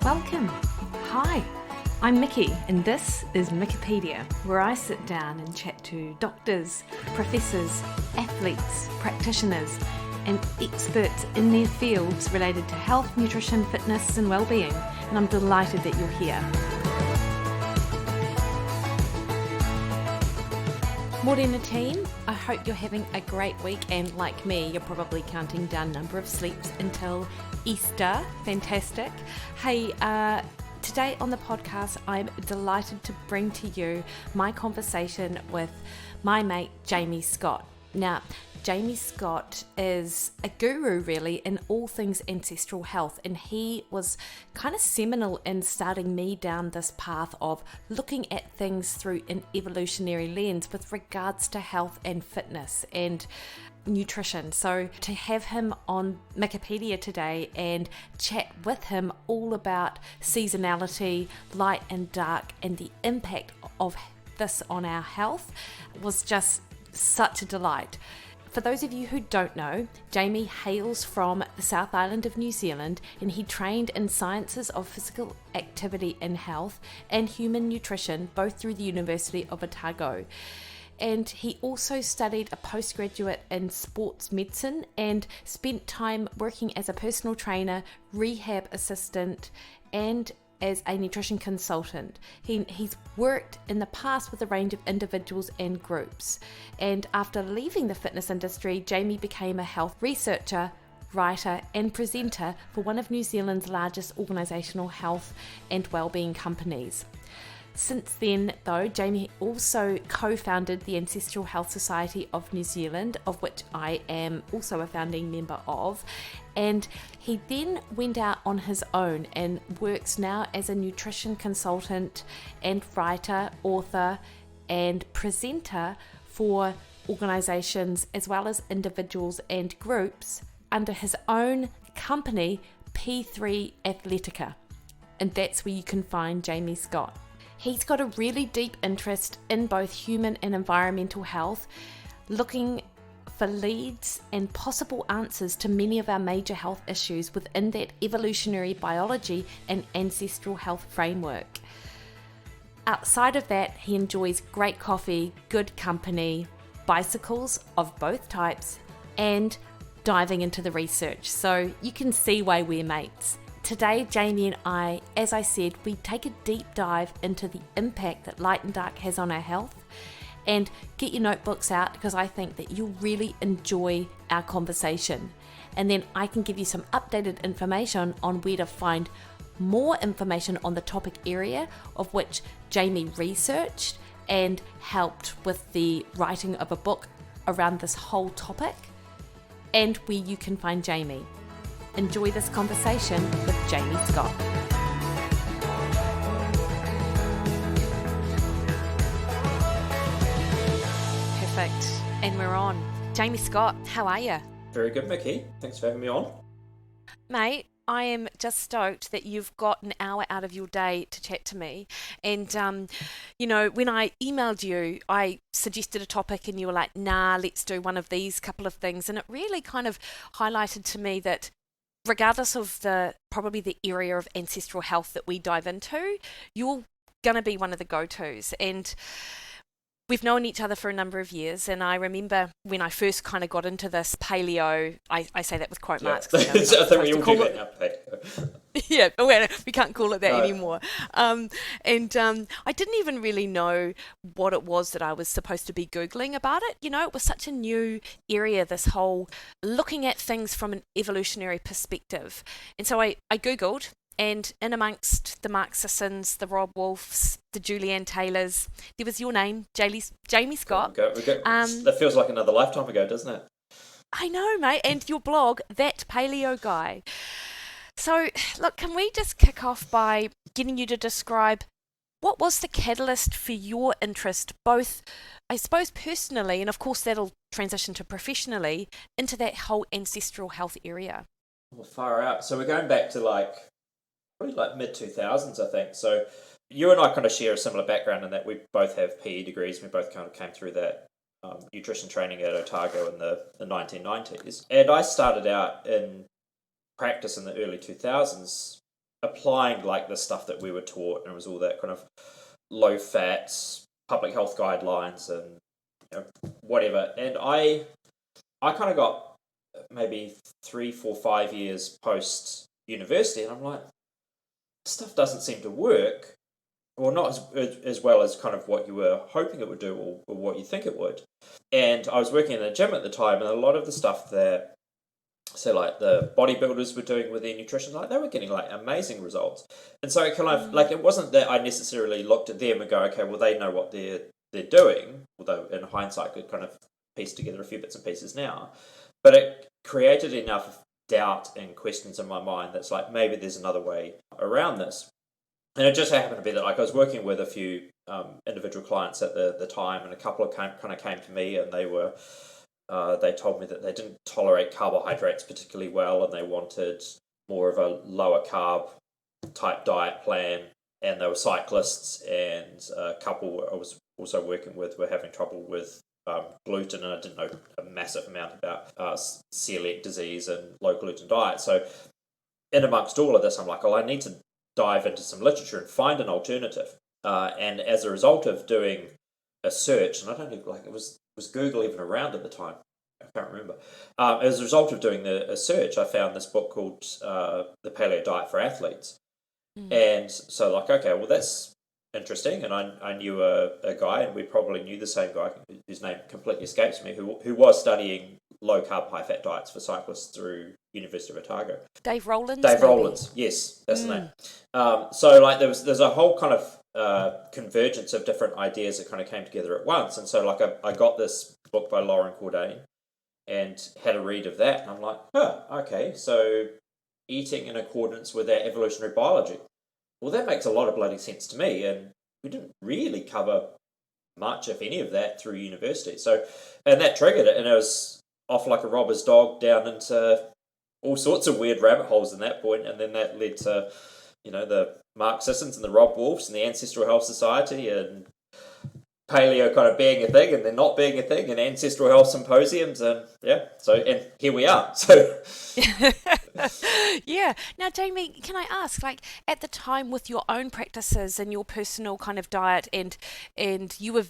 Welcome. Hi, I'm Mikki, and this is Mikkipedia, where I sit down and chat to doctors, professors, athletes, practitioners, and experts in their fields related to health, nutrition, fitness, and well-being. And I'm delighted that you're here. Morena team, I hope you're having a great week, and like me, you're probably counting down number of sleeps until Easter. Fantastic. Hey, today on the podcast, I'm delighted to bring to you my conversation with my mate, Jamie Scott. Now, Jamie Scott is a guru really in all things ancestral health, and he was kind of seminal in starting me down this path of looking at things through an evolutionary lens with regards to health and fitness and nutrition. So to have him on Mikkipedia today and chat with him all about seasonality, light and dark, and the impact of this on our health was just such a delight. For those of you who don't know, Jamie hails from the South Island of New Zealand, and he trained in sciences of physical activity and health and human nutrition, both through the University of Otago. And he also studied a postgraduate in sports medicine and spent time working as a personal trainer, rehab assistant, and as a nutrition consultant. He's worked in the past with a range of individuals and groups. And after leaving the fitness industry, Jamie became a health researcher, writer, and presenter for one of New Zealand's largest organisational health and wellbeing companies. Since then, though, Jamie also co-founded the Ancestral Health Society of New Zealand, of which I am also a founding member of, and he then went out on his own and works now as a nutrition consultant and writer, author, and presenter for organisations as well as individuals and groups under his own company, P3 Athletica, and that's where you can find Jamie Scott. He's got a really deep interest in both human and environmental health, looking for leads and possible answers to many of our major health issues within that evolutionary biology and ancestral health framework. Outside of that, he enjoys great coffee, good company, bicycles of both types, and diving into the research. So you can see why we're mates. Today, Jamie and I, as I said, we take a deep dive into the impact that light and dark has on our health. And get your notebooks out, because I think that you'll really enjoy our conversation. And then I can give you some updated information on where to find more information on the topic area of which Jamie researched and helped with the writing of a book around this whole topic, and where you can find Jamie. Enjoy this conversation with Jamie Scott. Perfect. And we're on. Jamie Scott, how are you? Very good, Mikki. Thanks for having me on. Mate, I am just stoked that you've got an hour out of your day to chat to me. And, when I emailed you, I suggested a topic and you were like, nah, let's do one of these couple of things. And it really kind of highlighted to me that regardless of probably the area of ancestral health that we dive into, you're going to be one of the go-tos. And we've known each other for a number of years, and I remember when I first kind of got into this paleo, I say that with quote marks. I think we all do that now, paleo. Yeah, we can't call it that anymore. I didn't even really know what it was that I was supposed to be Googling about it. It was such a new area, this whole looking at things from an evolutionary perspective. And so I Googled, and in amongst the Mark Sissons, the Rob Wolfs, the Julianne Taylors, there was your name, Jamie Scott. That feels like another lifetime ago, doesn't it? I know, mate. And your blog, That Paleo Guy. So, look, can we just kick off by getting you to describe what was the catalyst for your interest, both, I suppose, personally, and of course that'll transition to professionally, into that whole ancestral health area? Well, far out. So we're going back to probably mid-2000s, I think. So you and I kind of share a similar background in that we both have PE degrees. We both kind of came through that nutrition training at Otago in the 1990s. And I started out in practice in the early 2000s applying like the stuff that we were taught, and it was all that kind of low fats, public health guidelines, and whatever. And I kind of got maybe 3, 4, 5 years post university, and I'm like, stuff doesn't seem to work, or not as well as kind of what you were hoping it would do, or what you think it would. And I was working in a gym at the time, and a lot of the stuff that, so like the bodybuilders were doing with their nutrition, like they were getting like amazing results. And so it kind of like, it wasn't that I necessarily looked at them and go, okay, well they know what they're doing, although in hindsight could kind of piece together a few bits and pieces now. But it created enough doubt and questions in my mind that's like, maybe there's another way around this. And it just happened to be that like I was working with a few individual clients at the time, and a couple of kind of came to me, and they told me that they didn't tolerate carbohydrates particularly well, and they wanted more of a lower carb type diet plan. And they were cyclists, and a couple I was also working with were having trouble with gluten, and I didn't know a massive amount about celiac disease and low gluten diet. So in amongst all of this, I'm like, well, I need to dive into some literature and find an alternative. And as a result of doing a search, and I don't think like it was Google even around at the time, I can't remember. As a result of doing a search, I found this book called The Paleo Diet for Athletes. And so like, okay, well that's interesting. And I knew a guy, and we probably knew the same guy whose name completely escapes me, who was studying low carb, high fat diets for cyclists through University of Otago. Dave Rowlands. Dave Rowlands, yes, that's the name. So like there's a whole kind of convergence of different ideas that kind of came together at once. And so like I got this book by Lauren Cordain and had a read of that, and I'm like, okay, so eating in accordance with our evolutionary biology. Well, that makes a lot of bloody sense to me, and we didn't really cover much, if any, of that through university. So, and that triggered it, and it was off like a robber's dog down into all sorts of weird rabbit holes in that point, and then that led to, the Mark Sissons and the Rob Wolfs and the Ancestral Health Society, and paleo kind of being a thing and then not being a thing, and ancestral health symposiums, and and here we are. So yeah. Now, Jamie, can I ask, like, at the time with your own practices and your personal kind of diet, and you were,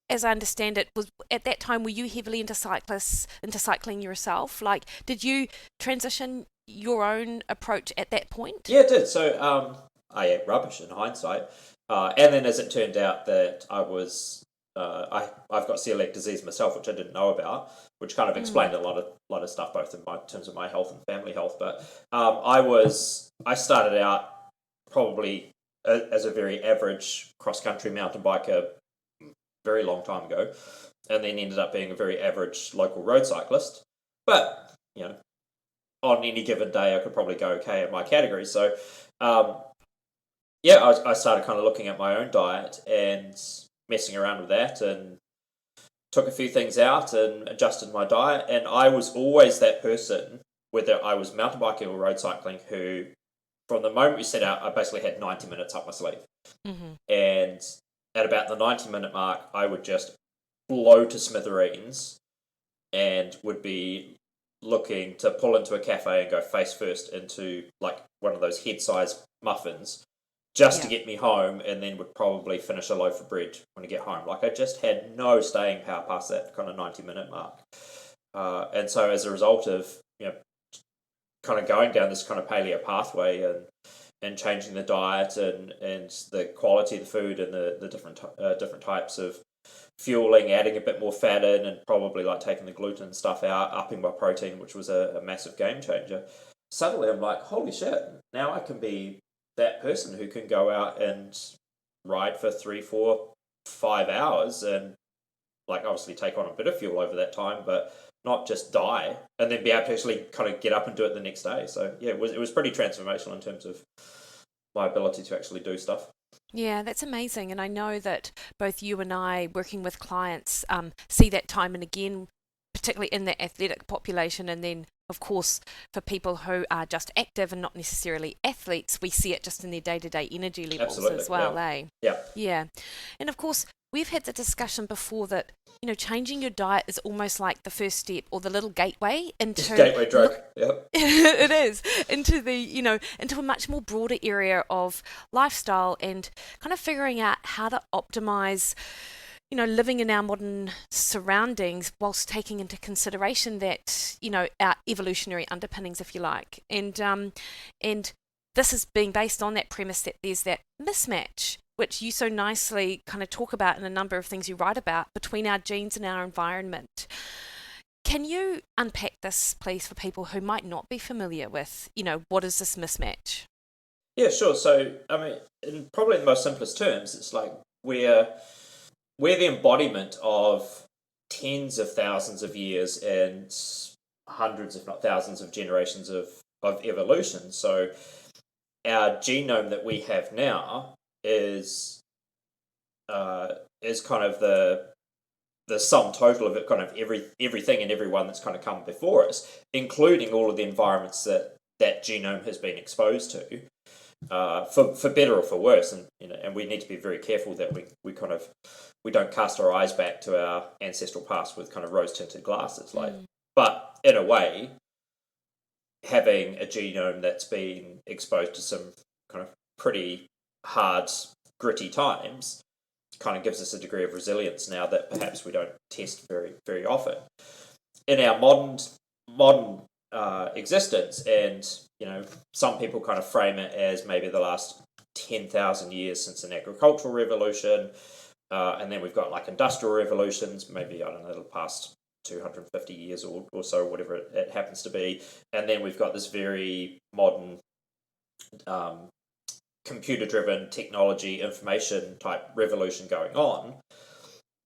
as I understand it, was at that time, were you heavily into cycling yourself? Like, did you transition your own approach at that point? Yeah, it did. So I ate rubbish in hindsight, and then as it turned out that I was I've got celiac disease myself, which I didn't know about, which kind of explained a lot of stuff, both in terms of my health and family health. But I started out probably as a very average cross country mountain biker very long time ago, and then ended up being a very average local road cyclist. But on any given day, I could probably go okay in my category. So I started kind of looking at my own diet and messing around with that, and took a few things out and adjusted my diet. And I was always that person, whether I was mountain biking or road cycling, who from the moment we set out, I basically had 90 minutes up my sleeve. And at about the 90-minute mark, I would just blow to smithereens and would be looking to pull into a cafe and go face first into like one of those head-sized muffins just to get me home, and then would probably finish a loaf of bread when I get home. Like I just had no staying power past that kind of 90-minute mark. And so as a result of, kind of going down this kind of paleo pathway and changing the diet and the quality of the food and the different types of fueling, adding a bit more fat in, and probably like taking the gluten stuff out, upping my protein, which was a massive game changer. Suddenly I'm like, holy shit, now I can be that person who can go out and ride for 3, 4, 5 hours and like obviously take on a bit of fuel over that time, but not just die, and then be able to actually kind of get up and do it the next day. So yeah, it was pretty transformational in terms of my ability to actually do stuff. Yeah, that's amazing. And I know that both you and I, working with clients, see that time and again, particularly in the athletic population. And then, of course, for people who are just active and not necessarily athletes, we see it just in their day-to-day energy levels as well, Yeah. Yeah. And of course, we've had the discussion before that, changing your diet is almost like the first step or the little gateway into Gateway drug. Yep. it is into the, into a much more broader area of lifestyle and kind of figuring out how to optimize, living in our modern surroundings whilst taking into consideration that, our evolutionary underpinnings, if you like. And this is being based on that premise that there's that mismatch, which you so nicely kind of talk about in a number of things you write about, between our genes and our environment. Can you unpack this, please, for people who might not be familiar with, what is this mismatch? Yeah, sure. So, I mean, in probably the most simplest terms, it's like we're the embodiment of tens of thousands of years and hundreds, if not thousands, of generations of evolution. So, our genome that we have now is kind of the sum total of it, kind of everything and everyone that's kind of come before us, including all of the environments that genome has been exposed to, for better or for worse. And we need to be very careful that we don't cast our eyes back to our ancestral past with kind of rose tinted glasses, but in a way, having a genome that's been exposed to some kind of pretty hard, gritty times kind of gives us a degree of resilience now that perhaps we don't test very, very often. In our modern existence, and some people kind of frame it as maybe the last 10,000 years since an agricultural revolution, and then we've got like industrial revolutions, maybe, I don't know, the past 250 years or so, whatever it happens to be. And then we've got this very modern computer-driven technology, information type revolution going on.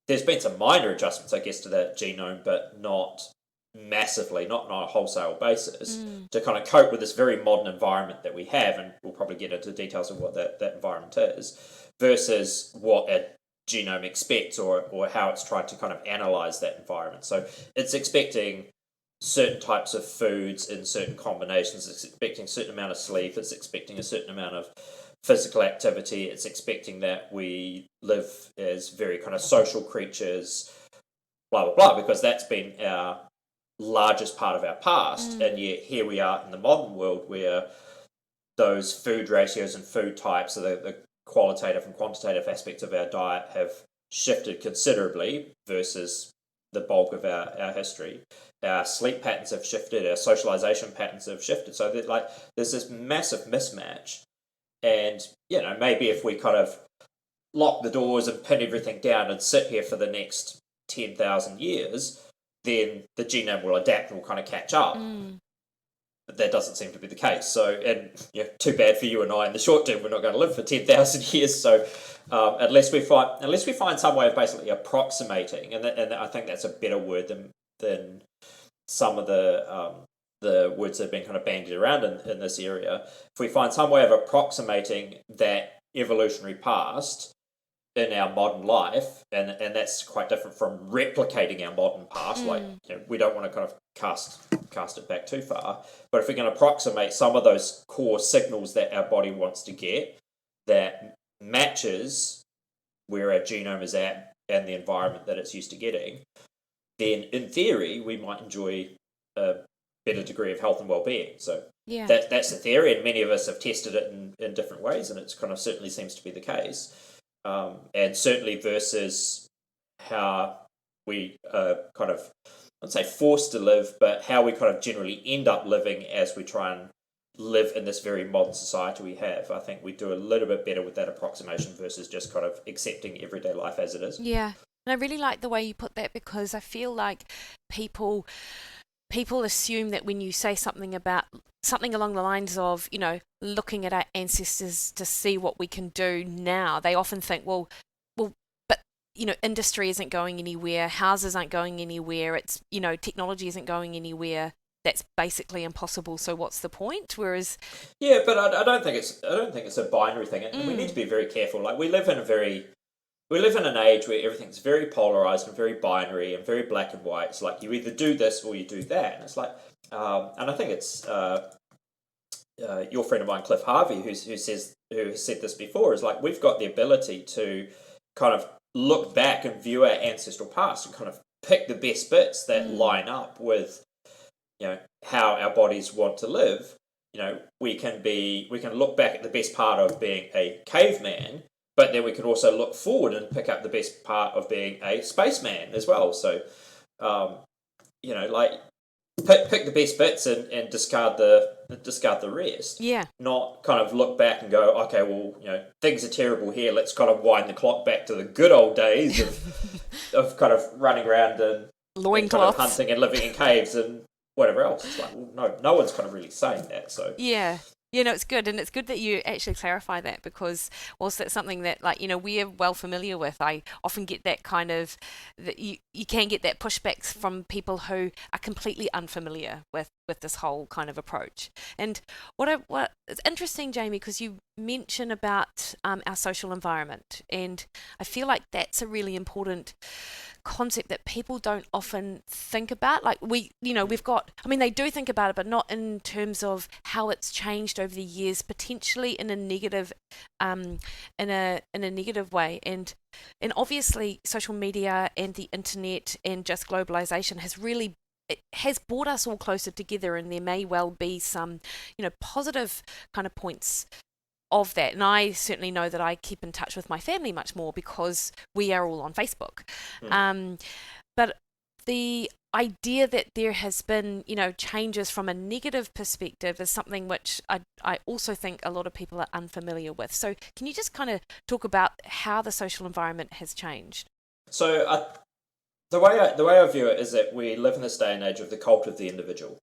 There's been some minor adjustments, I guess, to that genome, but not massively, not on a wholesale basis, to kind of cope with this very modern environment that we have, and we'll probably get into details of what that environment is, versus what a genome expects or how it's trying to kind of analyze that environment. So it's expecting certain types of foods in certain combinations, it's expecting a certain amount of sleep, it's expecting a certain amount of physical activity, it's expecting that we live as very kind of social creatures, blah, blah, blah, because that's been our largest part of our past. And yet here we are in the modern world where those food ratios and food types, so the qualitative and quantitative aspects of our diet, have shifted considerably versus the bulk of our history. Our sleep patterns have shifted, our socialization patterns have shifted. So there's this massive mismatch. And, maybe if we kind of lock the doors and pin everything down and sit here for the next 10,000 years, then the genome will adapt and will kind of catch up. But that doesn't seem to be the case. So, and too bad for you and I in the short term, we're not going to live for 10,000 years. So, unless we find some way of basically approximating, and I think that's a better word than some of the words that have been kind of bandied around in this area. If we find some way of approximating that evolutionary past in our modern life, and that's quite different from replicating our modern past. Like, we don't want to kind of cast it back too far, but if we can approximate some of those core signals that our body wants to get, that matches where our genome is at and the environment that it's used to getting, then in theory we might enjoy a better degree of health and well-being. So that's the theory, and many of us have tested it in different ways, and it's kind of certainly seems to be the case. And certainly versus how we kind of, I'd say forced to live, but how we kind of generally end up living as we try and live in this very modern society we have. I think we do a little bit better with that approximation versus just kind of accepting everyday life as it is. Yeah, and I really like the way you put that, because I feel like people assume that when you say something along the lines of, looking at our ancestors to see what we can do now, they often think, well, but, industry isn't going anywhere, houses aren't going anywhere, it's, technology isn't going anywhere, that's basically impossible, so what's the point? Whereas... Yeah, but I don't think it's a binary thing, and we need to be very careful. Like, we live in an age where everything's very polarized and very binary and very black and white. It's like you either do this or you do that. And it's like, and I think it's your friend of mine, Cliff Harvey, who has said this before, is like, we've got the ability to kind of look back and view our ancestral past and kind of pick the best bits that line up with, how our bodies want to live. We can look back at the best part of being a caveman, but then we can also look forward and pick up the best part of being a spaceman as well. So, like pick the best bits and discard the rest. Yeah. Not kind of look back and go, okay, well, things are terrible here. Let's kind of wind the clock back to the good old days of kind of running around and kind of hunting and living in caves and whatever else. It's like, well, no one's kind of really saying that. So yeah. It's good, and it's good that you actually clarify that, because whilst that's something that, we're well familiar with, I often get that kind of, that you can get that pushback from people who are completely unfamiliar with this whole kind of approach. And what it's interesting, Jamie, because you mention about our social environment, and I feel like that's a really important concept that people don't often think about. Like we've got, they do think about it, but not in terms of how it's changed over the years, potentially in a negative way. And obviously social media and the internet and just globalization has brought us all closer together, and there may well be some positive kind of points of that. And I certainly know that I keep in touch with my family much more because we are all on Facebook. But the idea that there has been, changes from a negative perspective is something which I also think a lot of people are unfamiliar with. So can you just kind of talk about how the social environment has changed? So the way I view it is that we live in this day and age of the cult of the individual.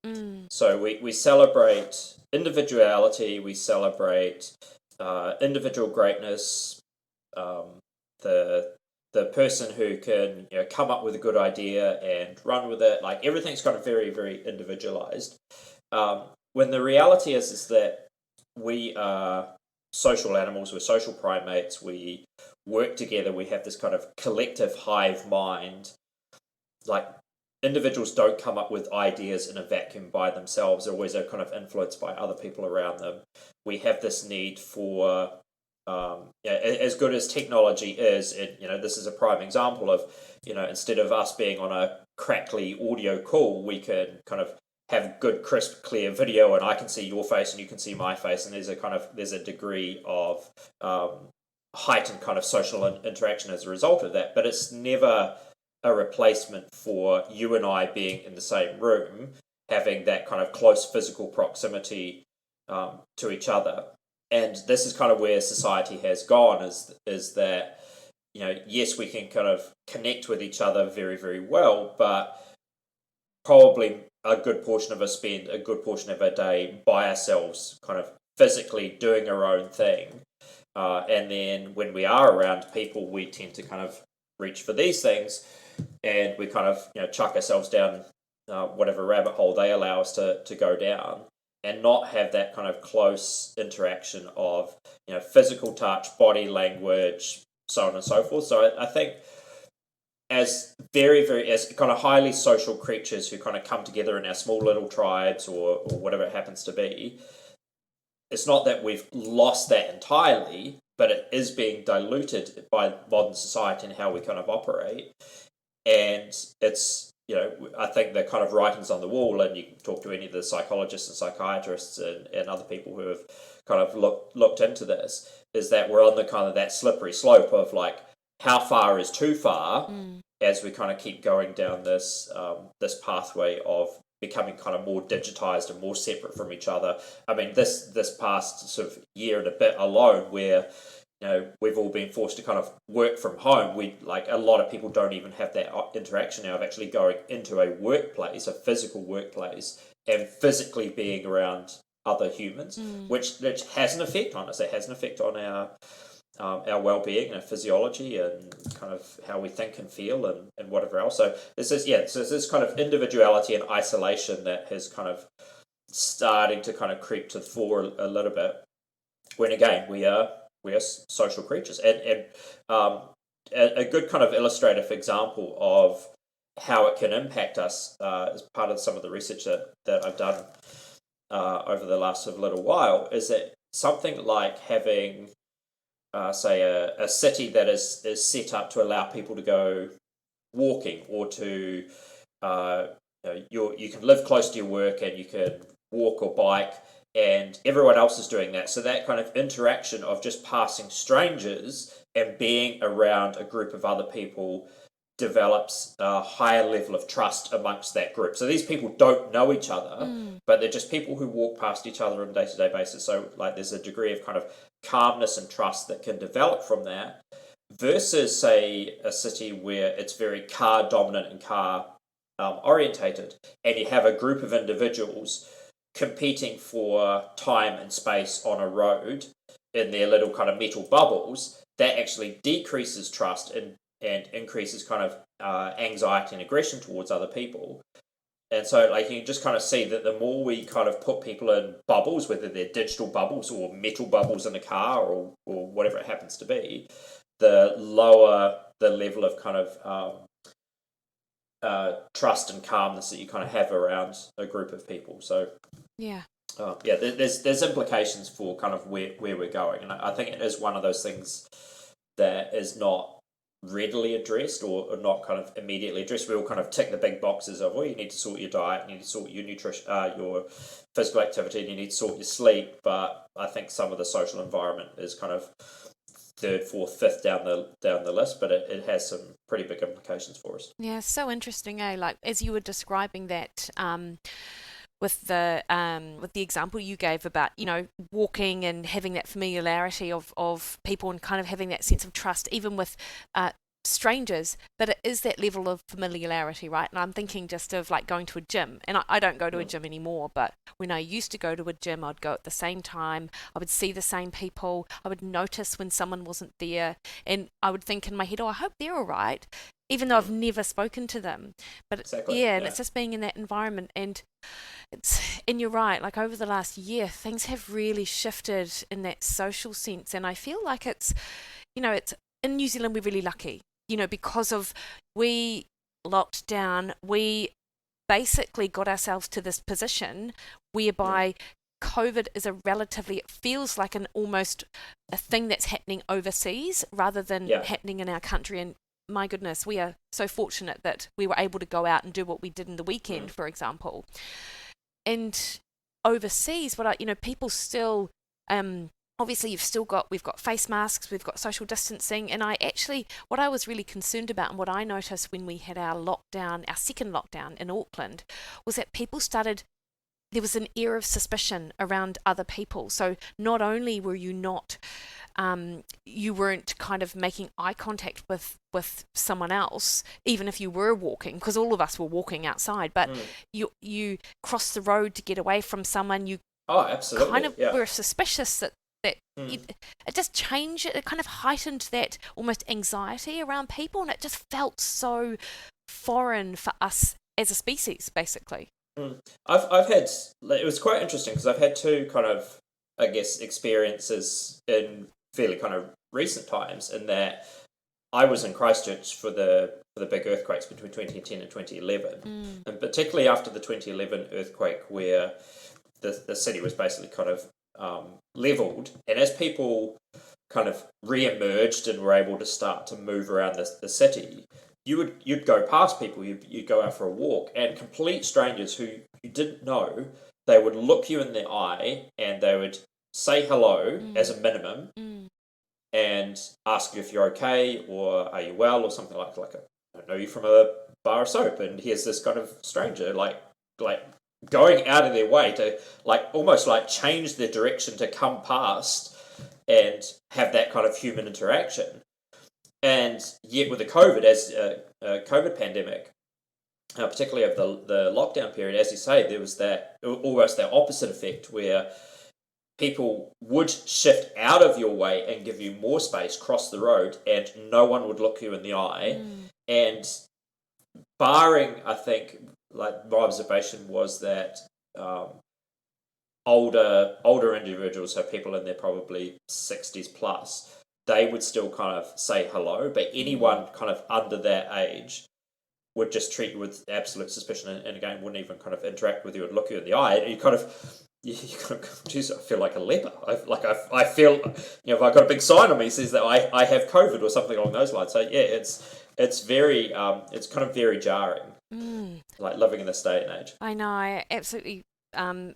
So we celebrate individuality, we celebrate individual greatness, the person who can come up with a good idea and run with it. Like everything's kind of very, very individualized. When the reality is that we are social animals, we're social primates, we work together, we have this kind of collective hive mind. Like individuals don't come up with ideas in a vacuum by themselves. They're always kind of influenced by other people around them. We have this need for, as good as technology is, this is a prime example of, instead of us being on a crackly audio call, we can kind of have good, crisp, clear video, and I can see your face and you can see my face, and there's a degree of heightened kind of social interaction as a result of that. But it's never a replacement for you and I being in the same room, having that kind of close physical proximity to each other. And this is kind of where society has gone, is that, yes, we can kind of connect with each other very, very well, but probably a good portion of us spend a good portion of our day by ourselves, kind of physically doing our own thing. And then when we are around people, we tend to kind of reach for these things, and we kind of chuck ourselves down whatever rabbit hole they allow us to go down, and not have that kind of close interaction of physical touch, body language, so on and so forth. So I think as as kind of highly social creatures who kind of come together in our small little tribes or whatever it happens to be, it's not that we've lost that entirely, but it is being diluted by modern society and how we kind of operate. And it's, I think the kind of writings on the wall, and you can talk to any of the psychologists and psychiatrists and other people who have kind of looked into this, is that we're on the kind of that slippery slope of like, how far is too far as we kind of keep going down this this pathway of becoming kind of more digitized and more separate from each other. I mean, this past sort of year and a bit alone, where we've all been forced to kind of work from home. A lot of people don't even have that interaction now of actually going into a workplace, a physical workplace, and physically being around other humans, which has an effect on us. It has an effect on our well-being and our physiology and kind of how we think and feel and whatever else. So this is this kind of individuality and isolation that has kind of starting to kind of creep to the fore a little bit, when again we are social creatures. And a good kind of illustrative example of how it can impact us as part of some of the research that I've done over the last sort of little while, is that something like having say, a city that is set up to allow people to go walking or to you can live close to your work and you can walk or bike, and everyone else is doing that. So that kind of interaction of just passing strangers and being around a group of other people develops a higher level of trust amongst that group. So these people don't know each other, but they're just people who walk past each other on a day-to-day basis. So like there's a degree of kind of calmness and trust that can develop from that, versus say a city where it's very car dominant and car orientated, and you have a group of individuals competing for time and space on a road in their little kind of metal bubbles. That actually decreases trust and increases kind of anxiety and aggression towards other people. And so like you can just kind of see that the more we kind of put people in bubbles, whether they're digital bubbles or metal bubbles in a car or whatever it happens to be, the lower the level of kind of trust and calmness that you kind of have around a group of people. So there's implications for kind of where we're going, and I think it is one of those things that is not readily addressed or not kind of immediately addressed. We all kind of tick the big boxes of, well, you need to sort your diet, you need to sort your nutrition, your physical activity, and you need to sort your sleep. But I think some of the social environment is kind of third, fourth, fifth down the list, but it has some pretty big implications for us. Yeah, so interesting, eh? Like as you were describing that, with the example you gave about, you know, walking and having that familiarity of people and kind of having that sense of trust, even with strangers, but it is that level of familiarity, right? And I'm thinking just of like going to a gym, and I don't go to a gym anymore, but when I used to go to a gym, I'd go at the same time, I would see the same people, I would notice when someone wasn't there, and I would think in my head, oh, I hope they're all right, even though I've never spoken to them. But exactly. And it's just being in that environment, and you're right, like over the last year things have really shifted in that social sense, and I feel like it's, you know, it's in New Zealand we're really lucky, you know, because of we locked down, we basically got ourselves to this position whereby COVID is it feels like an almost a thing that's happening overseas rather than happening in our country. And my goodness, we are so fortunate that we were able to go out and do what we did in the weekend, for example. And overseas, people still, obviously we've got face masks, we've got social distancing. And what I was really concerned about and what I noticed when we had our second lockdown in Auckland, was that there was an air of suspicion around other people. So not only were you you weren't kind of making eye contact with someone else, even if you were walking, because all of us were walking outside, but you crossed the road to get away from someone, you absolutely kind of were suspicious that it just changed it. It kind of heightened that almost anxiety around people, and it just felt so foreign for us as a species, basically. I've had, it was quite interesting because I've had two kind of, I guess, experiences in fairly kind of recent times, in that I was in Christchurch for the big earthquakes between 2010 and 2011, and particularly after the 2011 earthquake, where the city was basically kind of leveled, and as people kind of re-emerged and were able to start to move around the city, you'd go past people, you'd go out for a walk, and complete strangers who you didn't know, they would look you in the eye and they would say hello as a minimum and ask you if you're okay or are you well or something like I know you from a bar of soap, and here's this kind of stranger like going out of their way to almost change their direction to come past and have that kind of human interaction. And yet with the COVID pandemic, particularly of the lockdown period, as you say, there was almost that opposite effect where people would shift out of your way and give you more space, cross the road, and no one would look you in the eye. And barring, I think, my observation was that older individuals, so people in their probably 60s plus, they would still kind of say hello, but anyone kind of under that age would just treat you with absolute suspicion, and again wouldn't even kind of interact with you and look you in the eye. And you kind of, you kind of, geez, I feel like a leper. I feel, if I got a big sign on me that says that I have COVID or something along those lines. So yeah, it's very, it's kind of very jarring, like living in this day and age. I know, I absolutely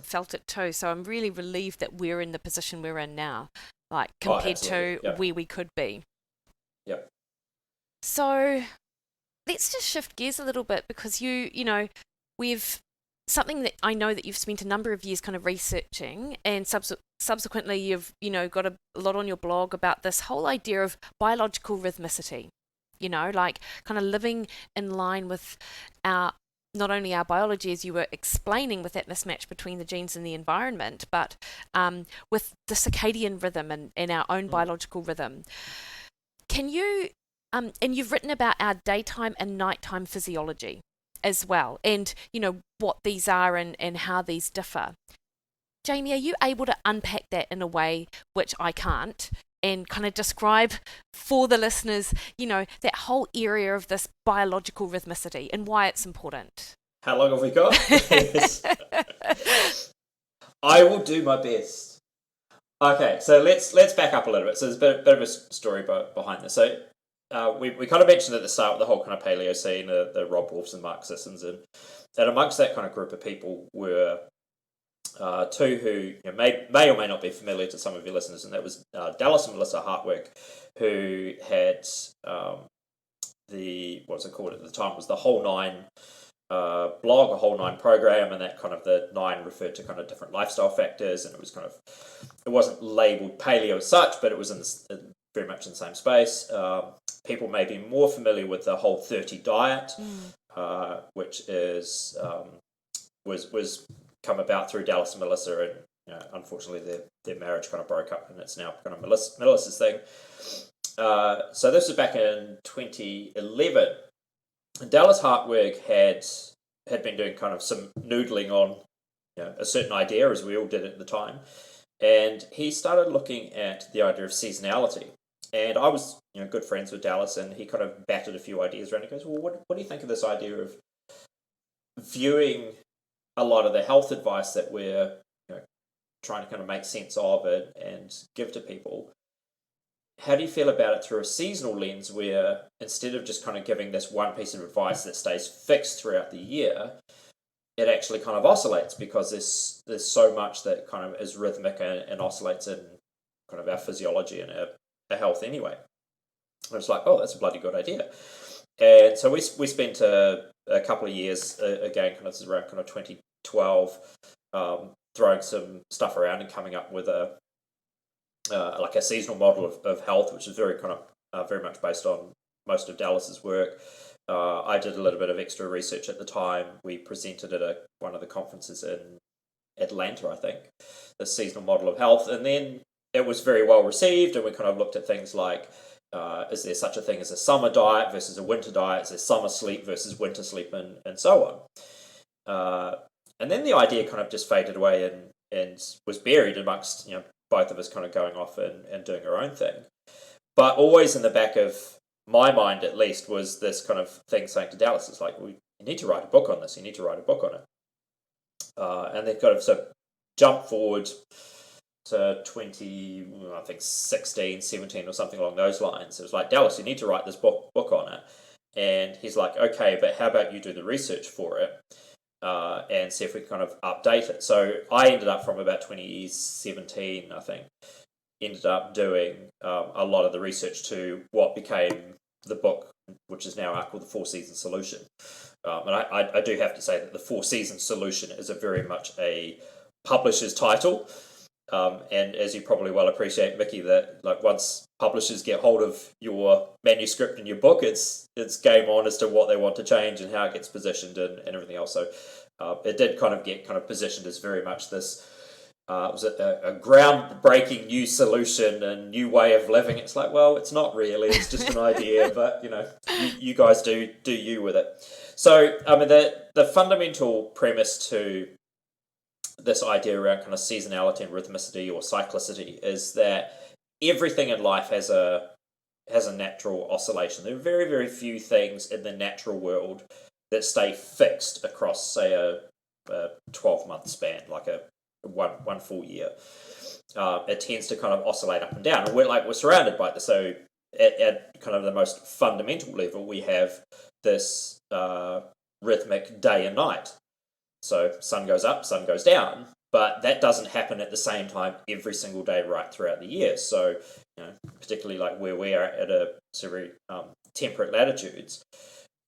felt it too. So I'm really relieved that we're in the position we're in now, like Oh, compared to absolutely. Yeah. where we could be. Yep. So let's just shift gears a little bit because we've something that I know that you've spent a number of years kind of researching, and subsequently you've got a lot on your blog about this whole idea of biological rhythmicity. Like kind of living in line with our not only our biology, as you were explaining, with that mismatch between the genes and the environment, but with the circadian rhythm and our own biological rhythm. Can you, and you've written about our daytime and nighttime physiology as well, and what these are and how these differ. Jamie, are you able to unpack that in a way which I can't, and kind of describe for the listeners, that whole area of this biological rhythmicity and why it's important? How long have we got? Yes. I will do my best. Okay, so let's back up a little bit. So there's a bit of a story behind this. So we kind of mentioned at the start with the whole kind of paleo scene, the Rob Wolfs and Mark Sissons, and amongst that kind of group of people were two who may or may not be familiar to some of your listeners, and that was Dallas and Melissa Hartwig, who had what was it called at the time? It was the Whole Nine blog, a Whole Nine program, and that kind of the nine referred to kind of different lifestyle factors, and it wasn't labelled paleo as such, but it was very much in the same space. People may be more familiar with the Whole 30 diet, which is was come about through Dallas and Melissa, and unfortunately their marriage kind of broke up, and it's now kind of Melissa's thing. So this was back in 2011. And Dallas Hartwig had been doing kind of some noodling on a certain idea, as we all did at the time, and he started looking at the idea of seasonality. And I was good friends with Dallas, and he kind of batted a few ideas around. He goes, well, what do you think of this idea of viewing a lot of the health advice that we're trying to kind of make sense of it and give to people? How do you feel about it through a seasonal lens, where instead of just kind of giving this one piece of advice that stays fixed throughout the year, it actually kind of oscillates, because there's so much that kind of is rhythmic and oscillates in kind of our physiology and our health anyway. And it's like, oh, that's a bloody good idea. And so we spent a couple of years, again, kind of this is around kind of 2012, throwing some stuff around and coming up with like a seasonal model of health, which is very kind of very much based on most of Dallas's work. I did a little bit of extra research at the time. We presented at one of the conferences in Atlanta, I think, the seasonal model of health, and then it was very well received. And we kind of looked at things like, is there such a thing as a summer diet versus a winter diet? Is there summer sleep versus winter sleep, and so on. And then the idea kind of just faded away and was buried amongst both of us kind of going off and doing our own thing. But always in the back of my mind, at least, was this kind of thing saying to Dallas, it's like, well, you need to write a book on this. You need to write a book on it. And they've got to sort of jump forward to 16, 17 or something along those lines. It was like, Dallas, you need to write this book on it. And he's like, okay, but how about you do the research for it? And see if we can kind of update it. So I ended up, from about 2017, I think, ended up doing a lot of the research to what became the book, which is now called The Four Seasons Solution. And I do have to say that The Four Seasons Solution is very much a publisher's title. And as you probably well appreciate, Mikki, that like once publishers get hold of your manuscript and your book, it's game on as to what they want to change and how it gets positioned and everything else. So it did kind of get positioned as very much this was a groundbreaking new solution and new way of living. It's like, well, it's not really. It's just an idea, but you guys do you with it. So I mean, the fundamental premise to this idea around kind of seasonality and rhythmicity or cyclicity is that everything in life has a natural oscillation. There are very, very few things in the natural world that stay fixed across, say, a 12-month span, like a one full year. It tends to kind of oscillate up and down, and we're surrounded by this. So at kind of the most fundamental level, we have this rhythmic day and night. So sun goes up, sun goes down, but that doesn't happen at the same time every single day right throughout the year. So, particularly like where we are at a very temperate latitudes,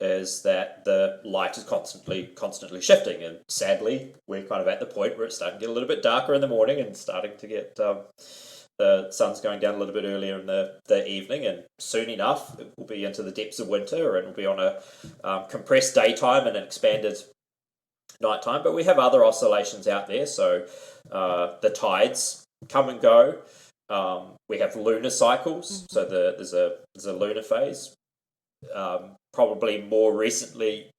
is that the light is constantly shifting, and sadly, we're kind of at the point where it's starting to get a little bit darker in the morning and starting to get the sun's going down a little bit earlier in the evening, and soon enough it will be into the depths of winter, and we'll be on a compressed daytime and an expanded nighttime. But we have other oscillations out there, so the tides come and go. We have lunar cycles, so there's a lunar phase. Probably more recently,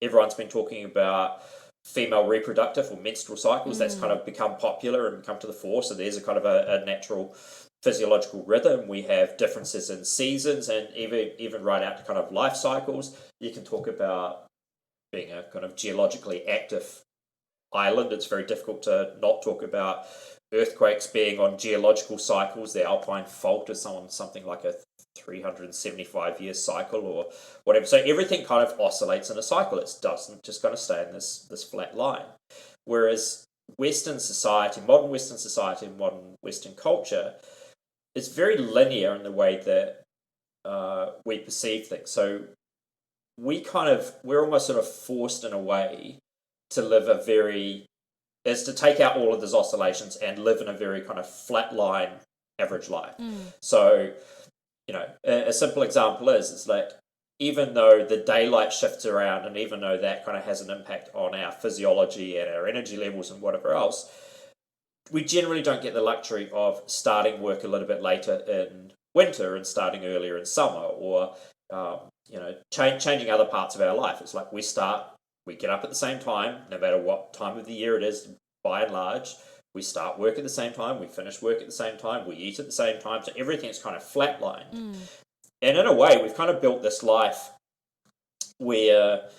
everyone's been talking about female reproductive or menstrual cycles. That's kind of become popular and come to the fore. So there's a kind of a natural physiological rhythm. We have differences in seasons, and even right out to kind of life cycles. You can talk about being a kind of geologically active island. It's very difficult to not talk about earthquakes being on geological cycles. The Alpine fault is on something like a 375-year cycle or whatever. So everything kind of oscillates in a cycle. It doesn't just going to stay in this flat line. Whereas Western society, modern Western culture, is very linear in the way that we perceive things. So we're almost sort of forced in a way to live is to take out all of those oscillations and live in a very kind of flat line average life. So, a simple example is like, even though the daylight shifts around, and even though that kind of has an impact on our physiology and our energy levels and whatever else, we generally don't get the luxury of starting work a little bit later in winter and starting earlier in summer, or changing other parts of our life. It's like we get up at the same time, no matter what time of the year it is, by and large. We start work at the same time, we finish work at the same time, we eat at the same time, so everything's kind of flatlined. And in a way, we've kind of built this life where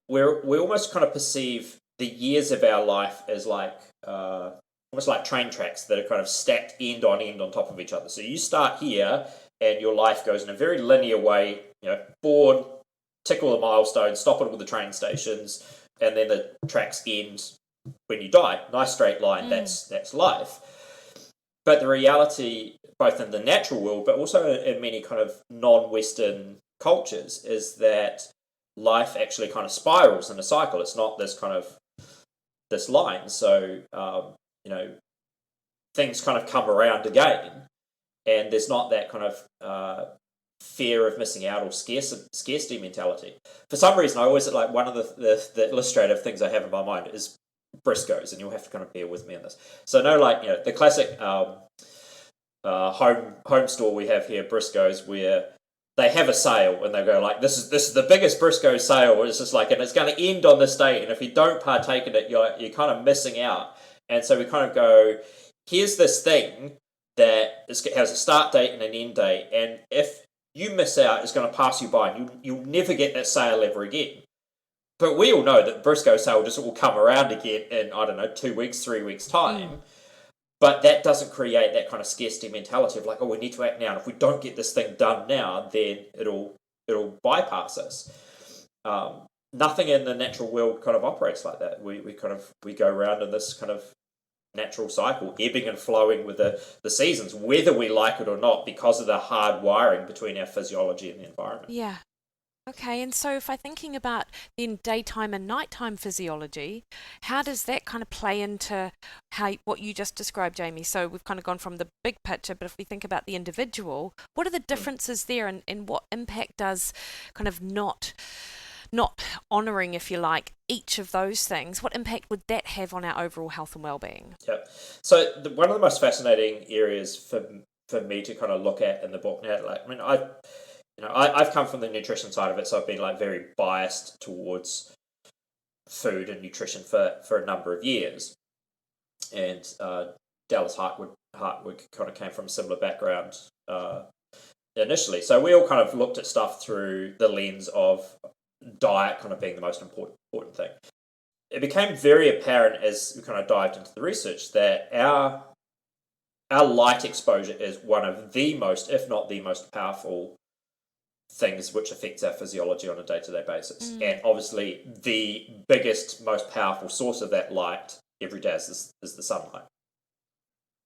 we almost kind of perceive the years of our life as like almost like train tracks that are kind of stacked end on top of each other. So you start here, and your life goes in a very linear way, born, tick all the milestones, stop at all the train stations, and then the tracks end when you die. Nice straight line, that's life. But the reality, both in the natural world, but also in many kind of non-Western cultures, is that life actually kind of spirals in a cycle. It's not this line. So, things kind of come around again, and there's not that kind of fear of missing out or scarcity mentality. For some reason, I always like one of the illustrative things I have in my mind is Briscoes, and you'll have to kind of bear with me on this. So the classic home store we have here, Briscoes, where they have a sale and they go like, this is the biggest Briscoe sale. It's just like, and it's going to end on this date, and if you don't partake in it, you're kind of missing out. And so we kind of go, here's this thing that has a start date and an end date, and if you miss out, it's going to pass you by, and you'll never get that sale ever again. But we all know that the Briscoe sale just will come around again in, 2 weeks, 3 weeks time. But that doesn't create that kind of scarcity mentality of like, oh, we need to act now, and if we don't get this thing done now, then it'll bypass us. Nothing in the natural world kind of operates like that. We go around in this kind of natural cycle, ebbing and flowing with the seasons, whether we like it or not, because of the hard wiring between our physiology and the environment. Yeah. Okay, and so if I'm thinking about then daytime and nighttime physiology, how does that kind of play into what you just described, Jamie? So we've kind of gone from the big picture, but if we think about the individual, what are the differences there, and what impact does kind of not honouring, if you like, each of those things, what impact would that have on our overall health and well-being? Yep. So one of the most fascinating areas for me to kind of look at in the book now, I've come from the nutrition side of it, so I've been like very biased towards food and nutrition for a number of years. And Dallas Hartwood kind of came from a similar background initially. So we all kind of looked at stuff through the lens of diet kind of being the most important thing. it became very apparent as we kind of dived into the research that our light exposure is one of the most, if not the most powerful things which affects our physiology on a day-to-day basis. And obviously the biggest, most powerful source of that light every day is the sunlight.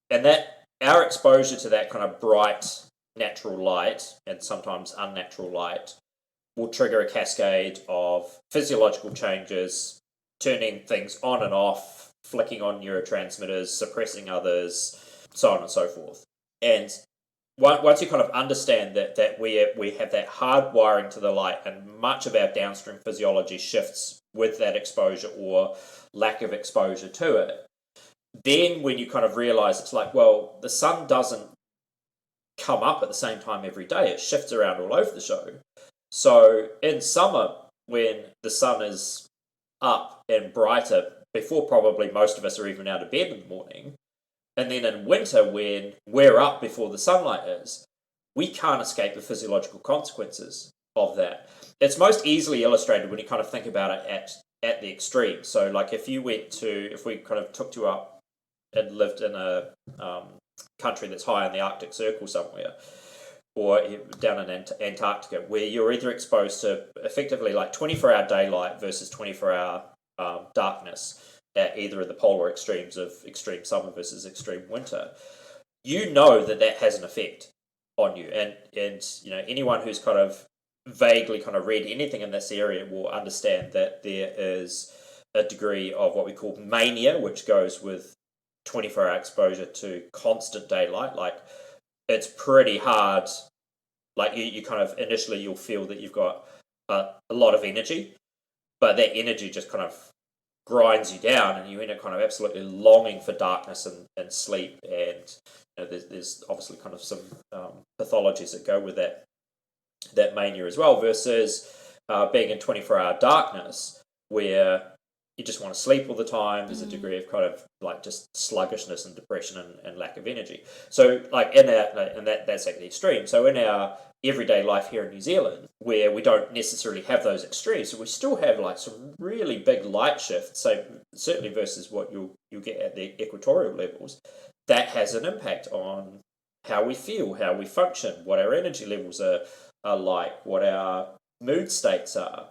And that our exposure to that kind of bright natural light, and sometimes unnatural light, will trigger a cascade of physiological changes, turning things on and off, flicking on neurotransmitters, suppressing others, so on and so forth. And once you kind of understand that we have that hard wiring to the light, and much of our downstream physiology shifts with that exposure or lack of exposure to it, then when you kind of realize it's like, well, the sun doesn't come up at the same time every day. It shifts around all over the show. So in summer, when the sun is up and brighter before probably most of us are even out of bed in the morning, and then in winter when we're up before the sunlight is, we can't escape the physiological consequences of that. It's most easily illustrated when you kind of think about it at the extreme. So like if we kind of took you up and lived in a country that's high in the Arctic Circle somewhere, or down in Antarctica, where you're either exposed to effectively like 24-hour daylight versus 24-hour darkness at either of the polar extremes of extreme summer versus extreme winter, you know that has an effect on you. And anyone who's kind of vaguely kind of read anything in this area will understand that there is a degree of what we call mania, which goes with 24-hour exposure to constant daylight. Like, it's pretty hard. Like, you kind of initially you'll feel that you've got a lot of energy, but that energy just kind of grinds you down, and you end up kind of absolutely longing for darkness and sleep. And there's obviously kind of some pathologies that go with that mania as well, versus being in 24-hour darkness where you just want to sleep all the time. There's a degree of kind of like just sluggishness and depression and lack of energy. So like that's at the extreme. So in our everyday life here in New Zealand, where we don't necessarily have those extremes, so we still have like some really big light shifts, so certainly versus what you'll get at the equatorial levels, that has an impact on how we feel, how we function, what our energy levels are like, what our mood states are.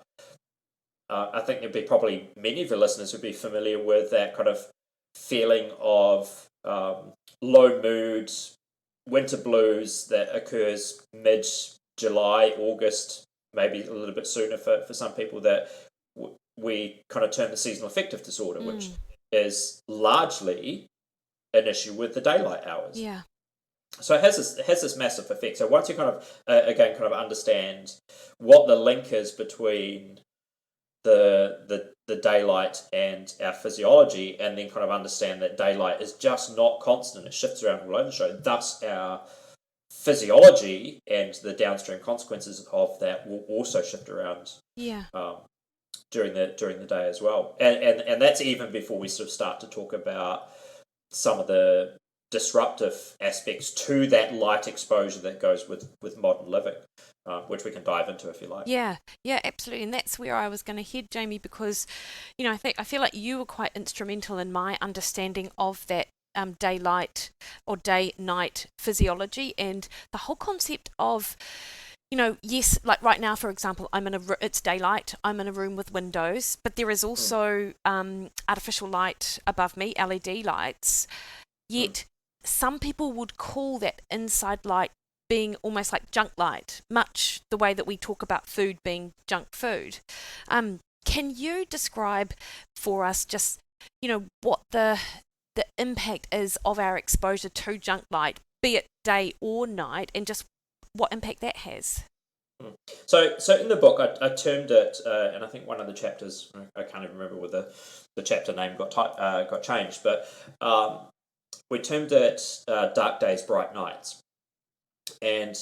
I think there'd be probably many of your listeners would be familiar with that kind of feeling of low mood, winter blues that occurs mid-July, August, maybe a little bit sooner for some people, that we kind of term the seasonal affective disorder, which is largely an issue with the daylight hours. Yeah. So it has this massive effect. So once you kind of, again, kind of understand what the link is between the daylight and our physiology, and then kind of understand that daylight is just not constant, it shifts around all over the show, thus our physiology and the downstream consequences of that will also shift around during the day as well. And that's even before we sort of start to talk about some of the disruptive aspects to that light exposure that goes with modern living, which we can dive into if you like. Yeah, absolutely. And that's where I was going to head, Jamie, because, I feel like you were quite instrumental in my understanding of that daylight or day-night physiology, and the whole concept of, yes, like right now, for example, it's daylight, I'm in a room with windows, but there is also artificial light above me, LED lights, yet some people would call that inside light being almost like junk light, much the way that we talk about food being junk food. Can you describe for us just, what the impact is of our exposure to junk light, be it day or night, and just what impact that has? So in the book, I termed it, and I think one of the chapters, I can't even remember whether the chapter name got changed, but we termed it Dark Days, Bright Nights. And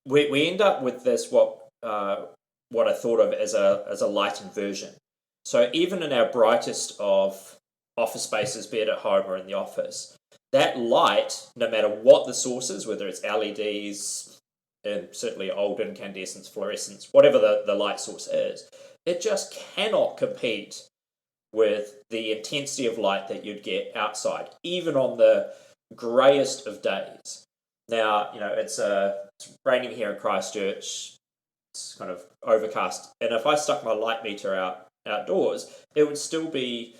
we end up with this what I thought of as a light inversion. So even in our brightest of office spaces, be it at home or in the office, that light, no matter what the source is, whether it's LEDs and certainly old incandescents, fluorescents, whatever the light source is, it just cannot compete with the intensity of light that you'd get outside, even on the greyest of days. Now, it's raining here in Christchurch. It's kind of overcast, and if I stuck my light meter outdoors, it would still be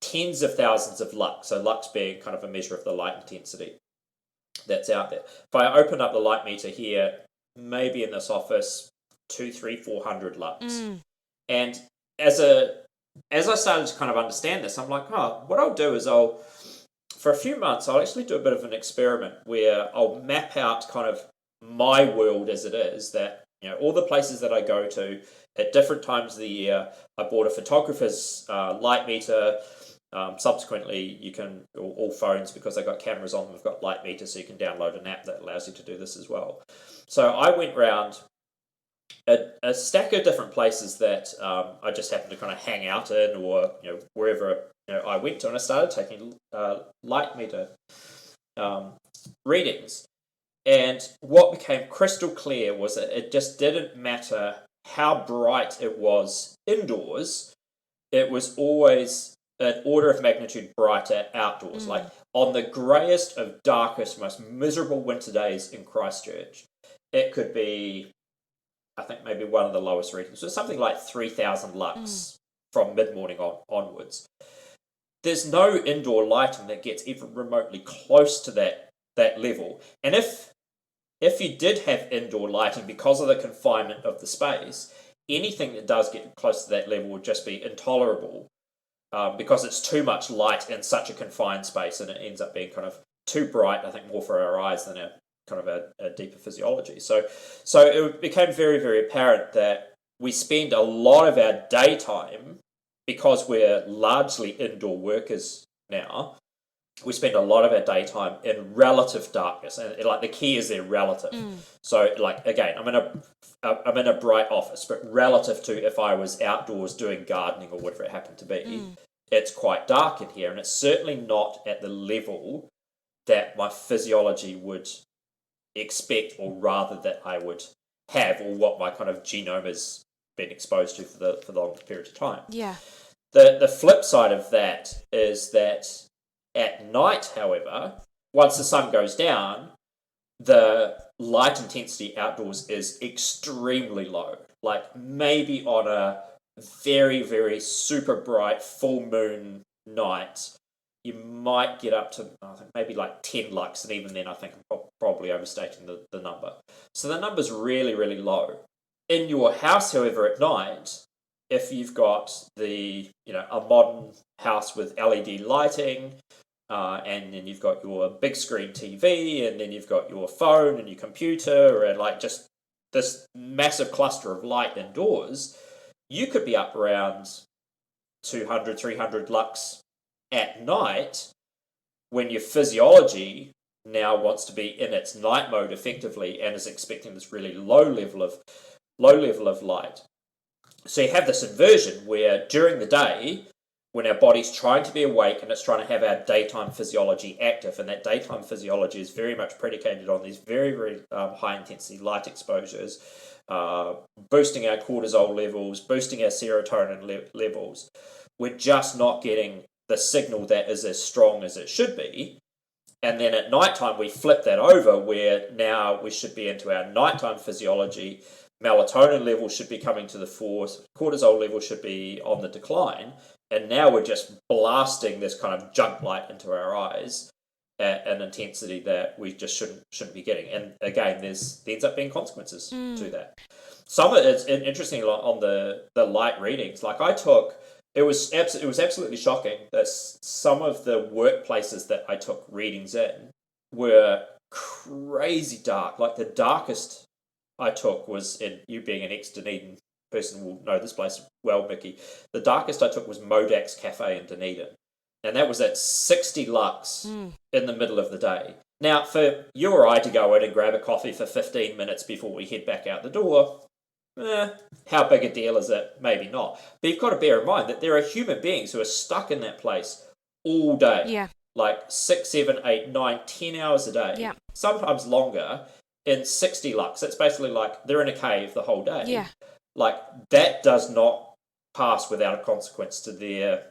tens of thousands of lux. So lux being kind of a measure of the light intensity that's out there. If I open up the light meter here, maybe in this office, 200, 300, 400 lux. And as I started to kind of understand this, I'm like, what I'll do is for a few months, I'll actually do a bit of an experiment where I'll map out kind of my world as it is, that, all the places that I go to at different times of the year. I bought a photographer's light meter. Subsequently, you can, all phones, because they've got cameras on them, have got light meters, so you can download an app that allows you to do this as well. So I went round a stack of different places that I just happened to kind of hang out in, or wherever I went to, and I started taking light meter readings. And what became crystal clear was that it just didn't matter how bright it was indoors, it was always an order of magnitude brighter outdoors. Like on the greyest of darkest, most miserable winter days in Christchurch, it could be, I think maybe one of the lowest readings, so something like 3,000 lux from mid-morning onwards. There's no indoor lighting that gets even remotely close to that level. And if you did have indoor lighting, because of the confinement of the space, anything that does get close to that level would just be intolerable, because it's too much light in such a confined space, and it ends up being kind of too bright, I think, more for our eyes than a deeper physiology. So it became very, very apparent that we spend a lot of our daytime, because we're largely indoor workers now, we spend a lot of our daytime in relative darkness, and the key is they're relative. So again, I'm in a bright office, but relative to if I was outdoors doing gardening or whatever it happened to be, it's quite dark in here, and it's certainly not at the level that my physiology would expect, or rather that I would have, or what my kind of genome has been exposed to for the long period of time. Yeah. The flip side of that is that at night, however, once the sun goes down, the light intensity outdoors is extremely low. Like maybe on a very, very super bright full moon night, you might get up to, I think, maybe like 10 lux, and even then I think I'm probably overstating the number. So the number's really, really low. In your house, however, at night, if you've got a modern house with LED lighting, and then you've got your big screen TV, and then you've got your phone and your computer, and just this massive cluster of light indoors, you could be up around 200, 300 lux at night, when your physiology now wants to be in its night mode effectively and is expecting this really low level of light. So you have this inversion where during the day, when our body's trying to be awake and it's trying to have our daytime physiology active, and that daytime physiology is very much predicated on these very, very high intensity light exposures, boosting our cortisol levels, boosting our serotonin levels, we're just not getting the signal that is as strong as it should be. And then at nighttime, we flip that over, where now we should be into our nighttime physiology. Melatonin levels should be coming to the fore, cortisol levels should be on the decline, and now we're just blasting this kind of junk light into our eyes at an intensity that we just shouldn't be getting. And again, there ends up being consequences to that. Some of it's interesting on the light readings. Like I took, it was absolutely shocking that some of the workplaces that I took readings in were crazy dark. Like the darkest I took was, in you being an ex-Dunedin person will know this place well, Mikki. The darkest I took was Modak's Cafe in Dunedin, and that was at 60 lux in the middle of the day. Now, for you or I to go in and grab a coffee for 15 minutes before we head back out the door, how big a deal is it? Maybe not. But you've got to bear in mind that there are human beings who are stuck in that place all day. Yeah. Like 6, 7, 8, 9, 10 hours a day. Yeah. Sometimes longer, in 60 lux. That's basically like they're in a cave the whole day. Yeah. Like that does not pass without a consequence to their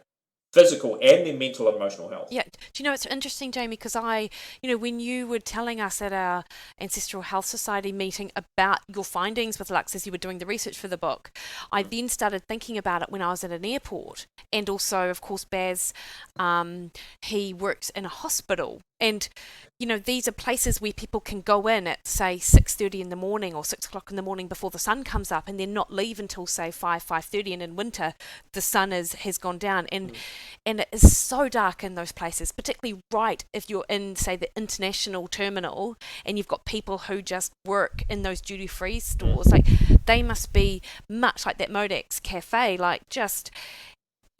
physical and their mental and emotional health. Yeah. Do you know, it's interesting, Jamie, because when you were telling us at our Ancestral Health Society meeting about your findings with Lux as you were doing the research for the book, I then started thinking about it when I was at an airport. And also, of course, Baz, he works in a hospital. And, these are places where people can go in at, say, 6:30 in the morning or 6 o'clock in the morning before the sun comes up, and then not leave until, say, 5:30. And in winter, the sun has gone down. And it is so dark in those places, particularly right if you're in, say, the international terminal and you've got people who just work in those duty-free stores. Like, they must be much like that Modex cafe, like just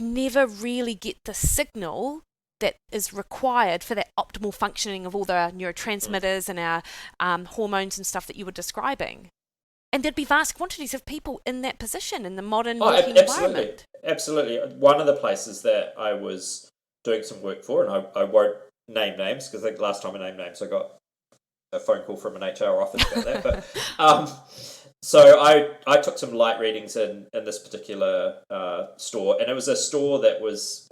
never really get the signal that is required for that optimal functioning of all the neurotransmitters and our hormones and stuff that you were describing. And there'd be vast quantities of people in that position in the modern working environment. Absolutely. One of the places that I was doing some work for, and I won't name names because I think last time I named names I got a phone call from an HR office about that. But so I took some light readings in this particular store, and it was a store that was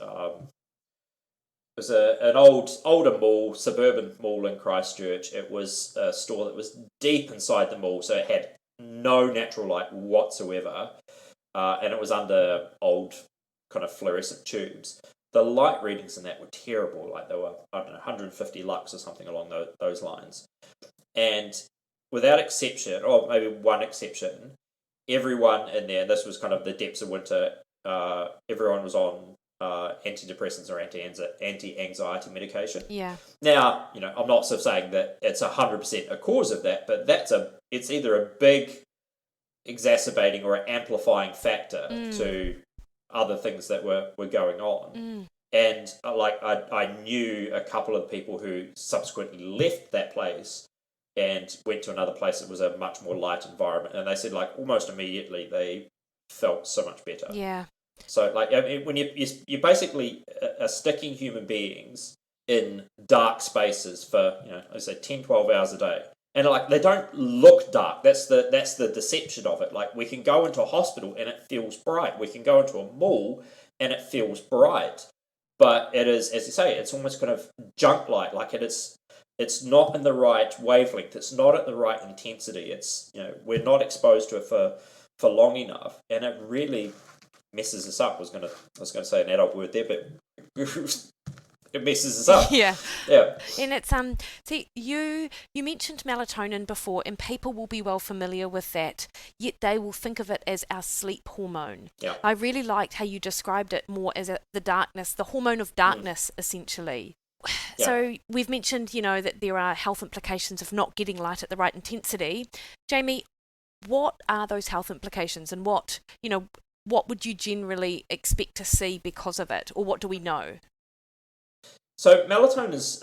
an older mall, suburban mall in Christchurch. It was a store that was deep inside the mall, so it had no natural light whatsoever, and it was under old kind of fluorescent tubes. The light readings in that were terrible, like they were, 150 lux or something along those lines. And without exception, or maybe one exception, everyone in there, this was kind of the depths of winter, everyone was on antidepressants or anti-anxiety medication. Yeah. Now, I'm not sort of saying that it's 100% a cause of that, but it's either a big exacerbating or amplifying factor to other things that were going on. And I knew a couple of people who subsequently left that place and went to another place that was a much more light environment, and they said almost immediately they felt so much better. Yeah. So when you basically are sticking human beings in dark spaces for I say 10, 12 hours a day, and they don't look dark. That's the deception of it. We can go into a hospital and it feels bright. We can go into a mall and it feels bright, but it is, as you say, it's almost kind of junk light. It's not in the right wavelength. It's not at the right intensity. It's we're not exposed to it for long enough, and it really messes us up. I was going to say an adult word there, but it messes us up. Yeah. Yeah. And it's see, you mentioned melatonin before, and people will be well familiar with that, yet they will think of it as our sleep hormone. Yeah. I really liked how you described it more as the hormone of darkness, essentially. Yeah. So we've mentioned, that there are health implications of not getting light at the right intensity. Jamie, what are those health implications, and what would you generally expect to see because of it, or what do we know? So melatonin is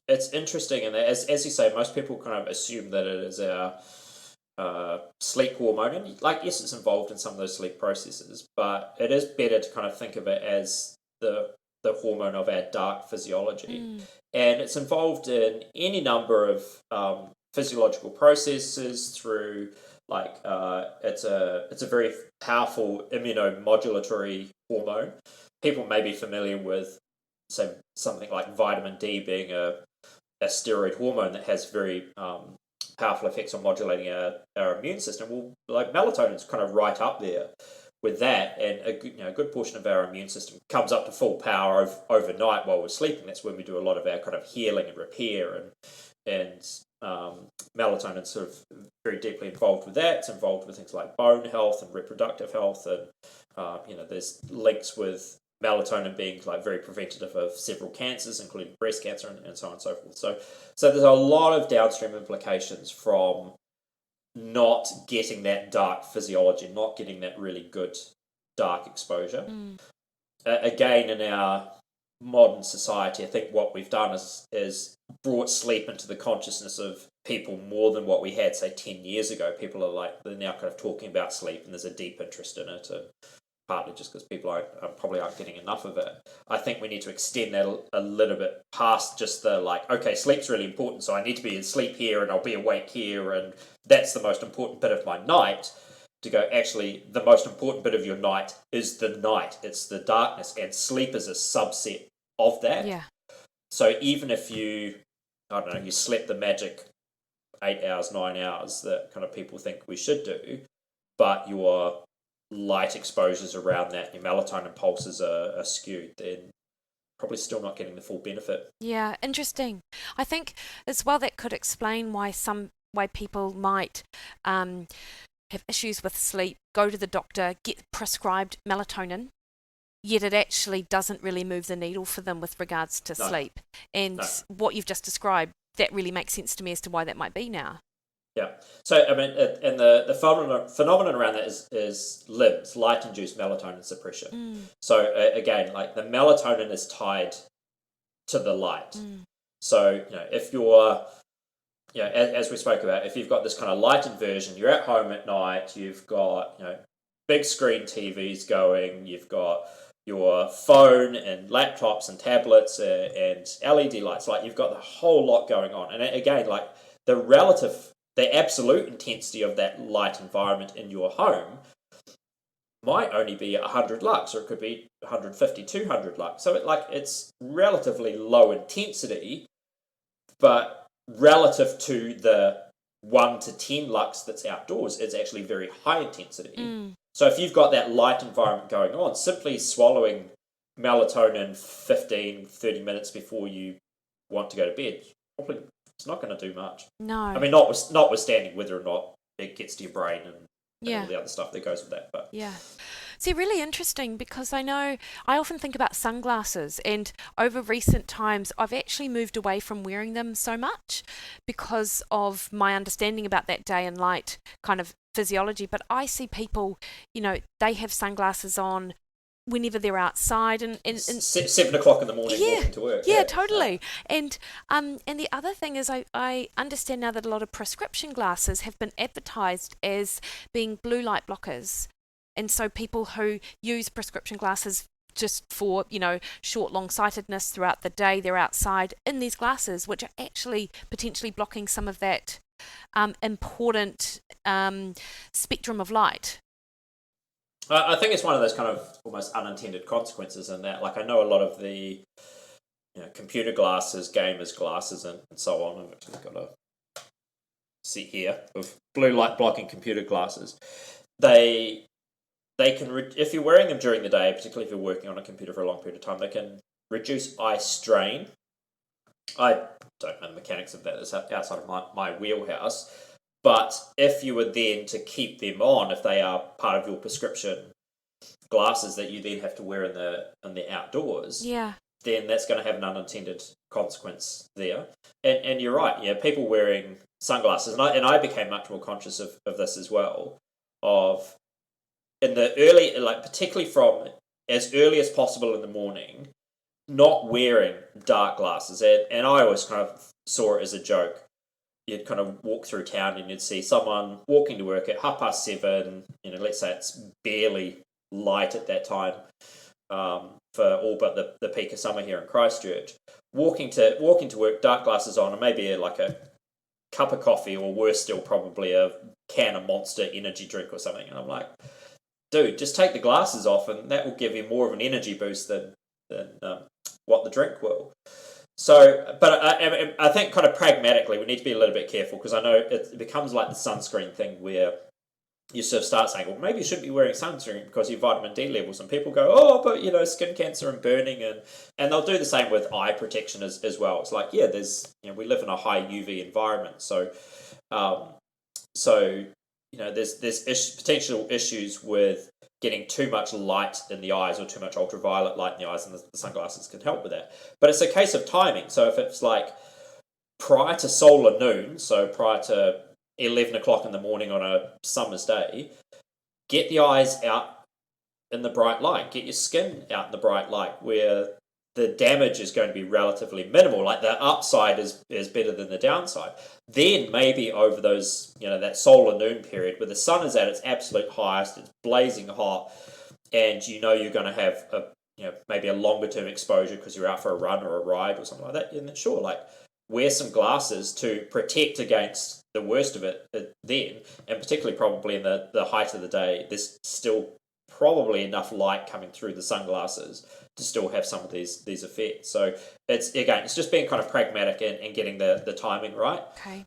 it's interesting, and as you say, most people kind of assume that it is our sleep hormone, and yes, it's involved in some of those sleep processes, but it is better to kind of think of it as the hormone of our dark physiology, and it's involved in any number of physiological processes through it's a very powerful immunomodulatory hormone. People may be familiar with, say, something like vitamin D being a steroid hormone that has very powerful effects on modulating our immune system. Well, melatonin is kind of right up there with that, and a good portion of our immune system comes up to full power overnight while we're sleeping. That's when we do a lot of our kind of healing and repair, and melatonin sort of very deeply involved with that. It's involved with things like bone health and reproductive health, and there's links with melatonin being very preventative of several cancers, including breast cancer and so on and so forth. So there's a lot of downstream implications from not getting that dark physiology, not getting that really good dark exposure. Again, in our modern society, I think what we've done is brought sleep into the consciousness of people more than what we had, say, 10 years ago. People are they're now kind of talking about sleep, and there's a deep interest in it, and partly just because people probably aren't getting enough of it. I think we need to extend that a little bit past just the okay, sleep's really important, so I need to be asleep here and I'll be awake here, and that's the most important bit of my night, to go, actually, the most important bit of your night is the night. It's the darkness, and sleep is a subset of that. Yeah. So even if you, I don't know, you slept the magic 8 hours, 9 hours that kind of people think we should do, but your light exposures around that, your melatonin pulses are skewed, then probably still not getting the full benefit. Yeah, interesting. I think as well that could explain why people might have issues with sleep, go to the doctor, get prescribed melatonin, yet it actually doesn't really move the needle for them with regards to sleep. And what you've just described, that really makes sense to me as to why that might be now. Yeah. So, I mean, and the phenomenon around that is LIMS, light-induced melatonin suppression. So, again, like the melatonin is tied to the light. So, if you're, as we spoke about, if you've got this kind of light inversion, you're at home at night, you've got, big screen TVs going, you've got your phone and laptops and tablets and LED lights, like you've got the whole lot going on. And again, like the absolute intensity of that light environment in your home might only be 100 lux, or it could be 150, 200 lux. So it's relatively low intensity, but relative to the 1 to 10 lux that's outdoors, it's actually very high intensity. So if you've got that light environment going on, simply swallowing melatonin 15, 30 minutes before you want to go to bed, probably it's not going to do much. No. I mean, notwithstanding whether or not it gets to your brain and all the other stuff that goes with that. But yeah. See, really interesting, because I know I often think about sunglasses, and over recent times I've actually moved away from wearing them so much because of my understanding about that day and light kind of physiology. But I see people, they have sunglasses on whenever they're outside, and 7 o'clock in the morning walking to work. Yeah, totally. And the other thing is I understand now that a lot of prescription glasses have been advertised as being blue light blockers. And so people who use prescription glasses just for, short, long-sightedness throughout the day, they're outside in these glasses, which are actually potentially blocking some of that important spectrum of light. I think it's one of those kind of almost unintended consequences in that. Like, I know a lot of the computer glasses, gamers glasses, and so on. I've actually got a set here of blue light blocking computer glasses. They can, if you're wearing them during the day, particularly if you're working on a computer for a long period of time, they can reduce eye strain. I don't know the mechanics of that. It's outside of my wheelhouse. But if you were then to keep them on, if they are part of your prescription glasses that you then have to wear in the outdoors, then that's going to have an unintended consequence there. And you're right, people wearing sunglasses, and I became much more conscious of this as well, of in the early, like particularly from as early as possible in the morning, not wearing dark glasses. And I always kind of saw it as a joke. You'd kind of walk through town and you'd see someone walking to work at 7:30, let's say it's barely light at that time, for all but the peak of summer here in Christchurch, walking to work, dark glasses on, and maybe like a cup of coffee, or worse still, probably a can of Monster energy drink or something. And I'm like, dude, just take the glasses off, and that will give you more of an energy boost than what the drink will. So, but I think kind of pragmatically, we need to be a little bit careful, because I know it becomes like the sunscreen thing, where you sort of start saying, well, maybe you shouldn't be wearing sunscreen because of your vitamin D levels, and people go, oh, but skin cancer and burning, and they'll do the same with eye protection as well. It's like, there's we live in a high UV environment, so there's potential issues with getting too much light in the eyes, or too much ultraviolet light in the eyes, and the sunglasses can help with that. But it's a case of timing. So if it's like prior to solar noon, so prior to 11 o'clock in the morning on a summer's day, get the eyes out in the bright light, get your skin out in the bright light, where the damage is going to be relatively minimal. Like, the upside is better than the downside. Then maybe over those, that solar noon period where the sun is at its absolute highest, it's blazing hot, and you're going to have maybe a longer term exposure because you're out for a run or a ride or something like that. And then sure, like, wear some glasses to protect against the worst of it then, and particularly probably in the height of the day, there's still probably enough light coming through the sunglasses to still have some of these effects. So it's just being kind of pragmatic and getting the timing right. Okay.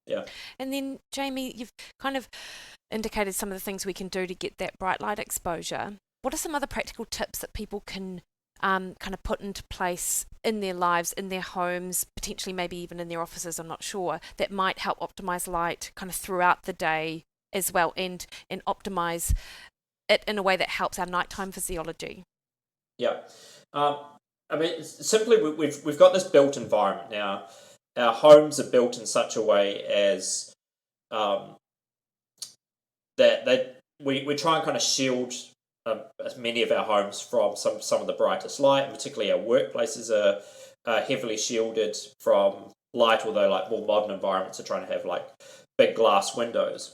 Yeah. And then, Jamie, you've kind of indicated some of the things we can do to get that bright light exposure. What are some other practical tips that people can kind of put into place in their lives, in their homes, potentially maybe even in their offices, I'm not sure, that might help optimize light kind of throughout the day as well, and optimize it in a way that helps our nighttime physiology? Yeah. I mean, simply we've got this built environment now. Our homes are built in such a way as that we try and kind of shield as many of our homes from some of the brightest light, and particularly our workplaces are heavily shielded from light, although like more modern environments are trying to have like big glass windows.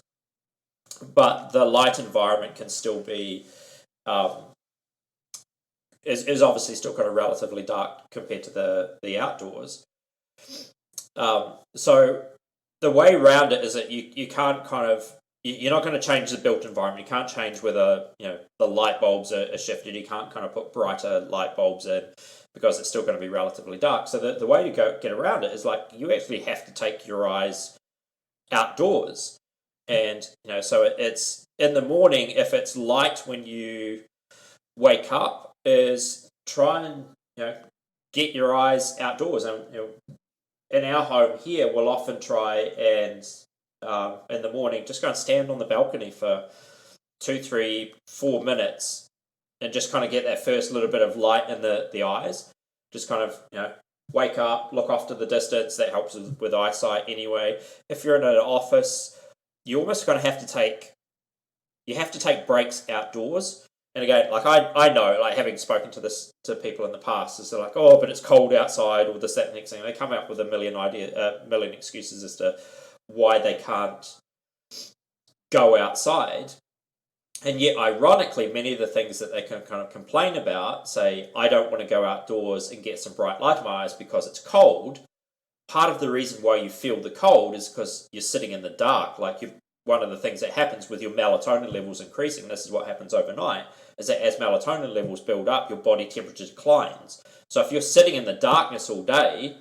But the light environment can still be is obviously still kind of relatively dark compared to the outdoors. So the way around it is that you can't kind of you're not going to change the built environment. You can't change whether the light bulbs are shifted. You can't kind of put brighter light bulbs in because it's still going to be relatively dark. So the way to get around it is like you actually have to take your eyes outdoors, and so it's in the morning if it's light when you wake up is try and get your eyes outdoors. And in our home here we'll often try and in the morning just go and stand on the balcony for 2, 3, 4 minutes and just kind of get that first little bit of light in the eyes. Just kind of wake up, look off to the distance. That helps with eyesight anyway. If you're in an office, you almost kind of have to take breaks outdoors. And again, like I know, like having spoken to people in the past, is they're like, oh, but it's cold outside, or this, that, and next thing. They come up with a million excuses as to why they can't go outside. And yet, ironically, many of the things that they can kind of complain about, say, I don't want to go outdoors and get some bright light in my eyes because it's cold. Part of the reason why you feel the cold is because you're sitting in the dark. Like one of the things that happens with your melatonin levels increasing, this is what happens overnight, is that as melatonin levels build up, your body temperature declines. So if you're sitting in the darkness all day,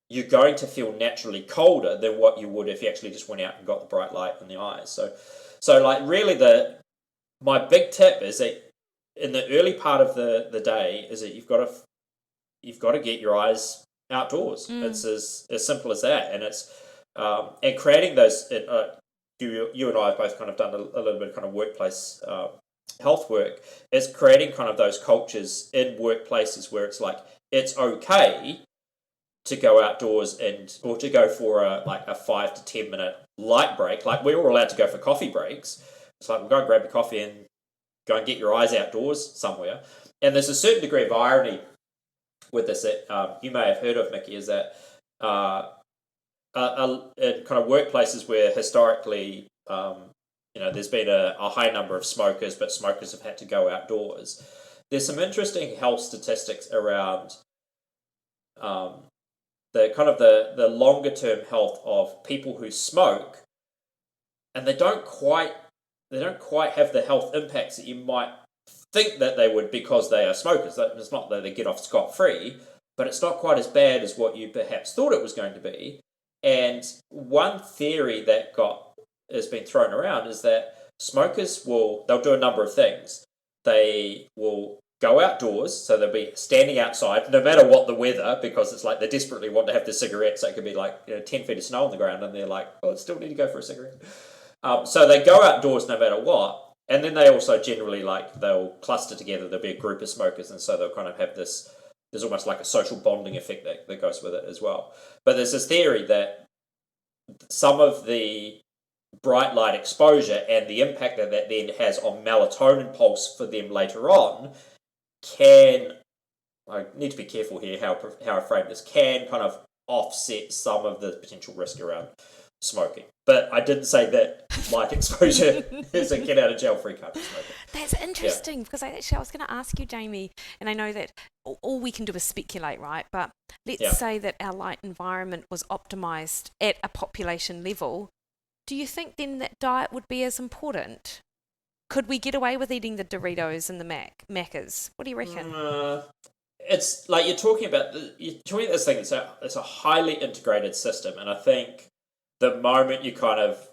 you're going to feel naturally colder than what you would if you actually just went out and got the bright light in the eyes. So like really my big tip is that in the early part of the day is that you've got to get your eyes outdoors. It's as simple as that, and it's and creating those. You and I have both kind of done a little bit of kind of workplace health work. Is creating kind of those cultures in workplaces where it's like it's okay to go outdoors or to go for a 5 to 10 minute light break. Like we're all allowed to go for coffee breaks. It's like we'll go and grab a coffee and go and get your eyes outdoors somewhere. And there's a certain degree of irony with this that you may have heard of, Mikki, is that in kind of workplaces where historically there's been a high number of smokers, but smokers have had to go outdoors. There's some interesting health statistics around the longer term health of people who smoke, and they don't quite have the health impacts that you might think that they would because they are smokers. It's not that they get off scot-free, but it's not quite as bad as what you perhaps thought it was going to be. And one theory that has been thrown around is that smokers they'll do a number of things. They will go outdoors, so they'll be standing outside no matter what the weather, because it's like they desperately want to have the cigarette, so it could be like 10 feet of snow on the ground, and they're like, oh, I still need to go for a cigarette. So they go outdoors no matter what, and then they also generally they'll cluster together. There'll be a group of smokers, and so they'll kind of have this. There's almost like a social bonding effect that goes with it as well. But there's this theory that some of the bright light exposure and the impact that then has on melatonin pulse for them later on I need to be careful here how I frame this, can kind of offset some of the potential risk around smoking. But I didn't say that light exposure is a get out of jail free card for smoking. That's interesting, because I was going to ask you, Jamie, and I know that all we can do is speculate, right? But let's say that our light environment was optimized at a population level do you think then that diet would be as important? Could we get away with eating the Doritos and the Maccas? What do you reckon? It's like you're talking about this thing. It's a highly integrated system, and I think the moment you kind of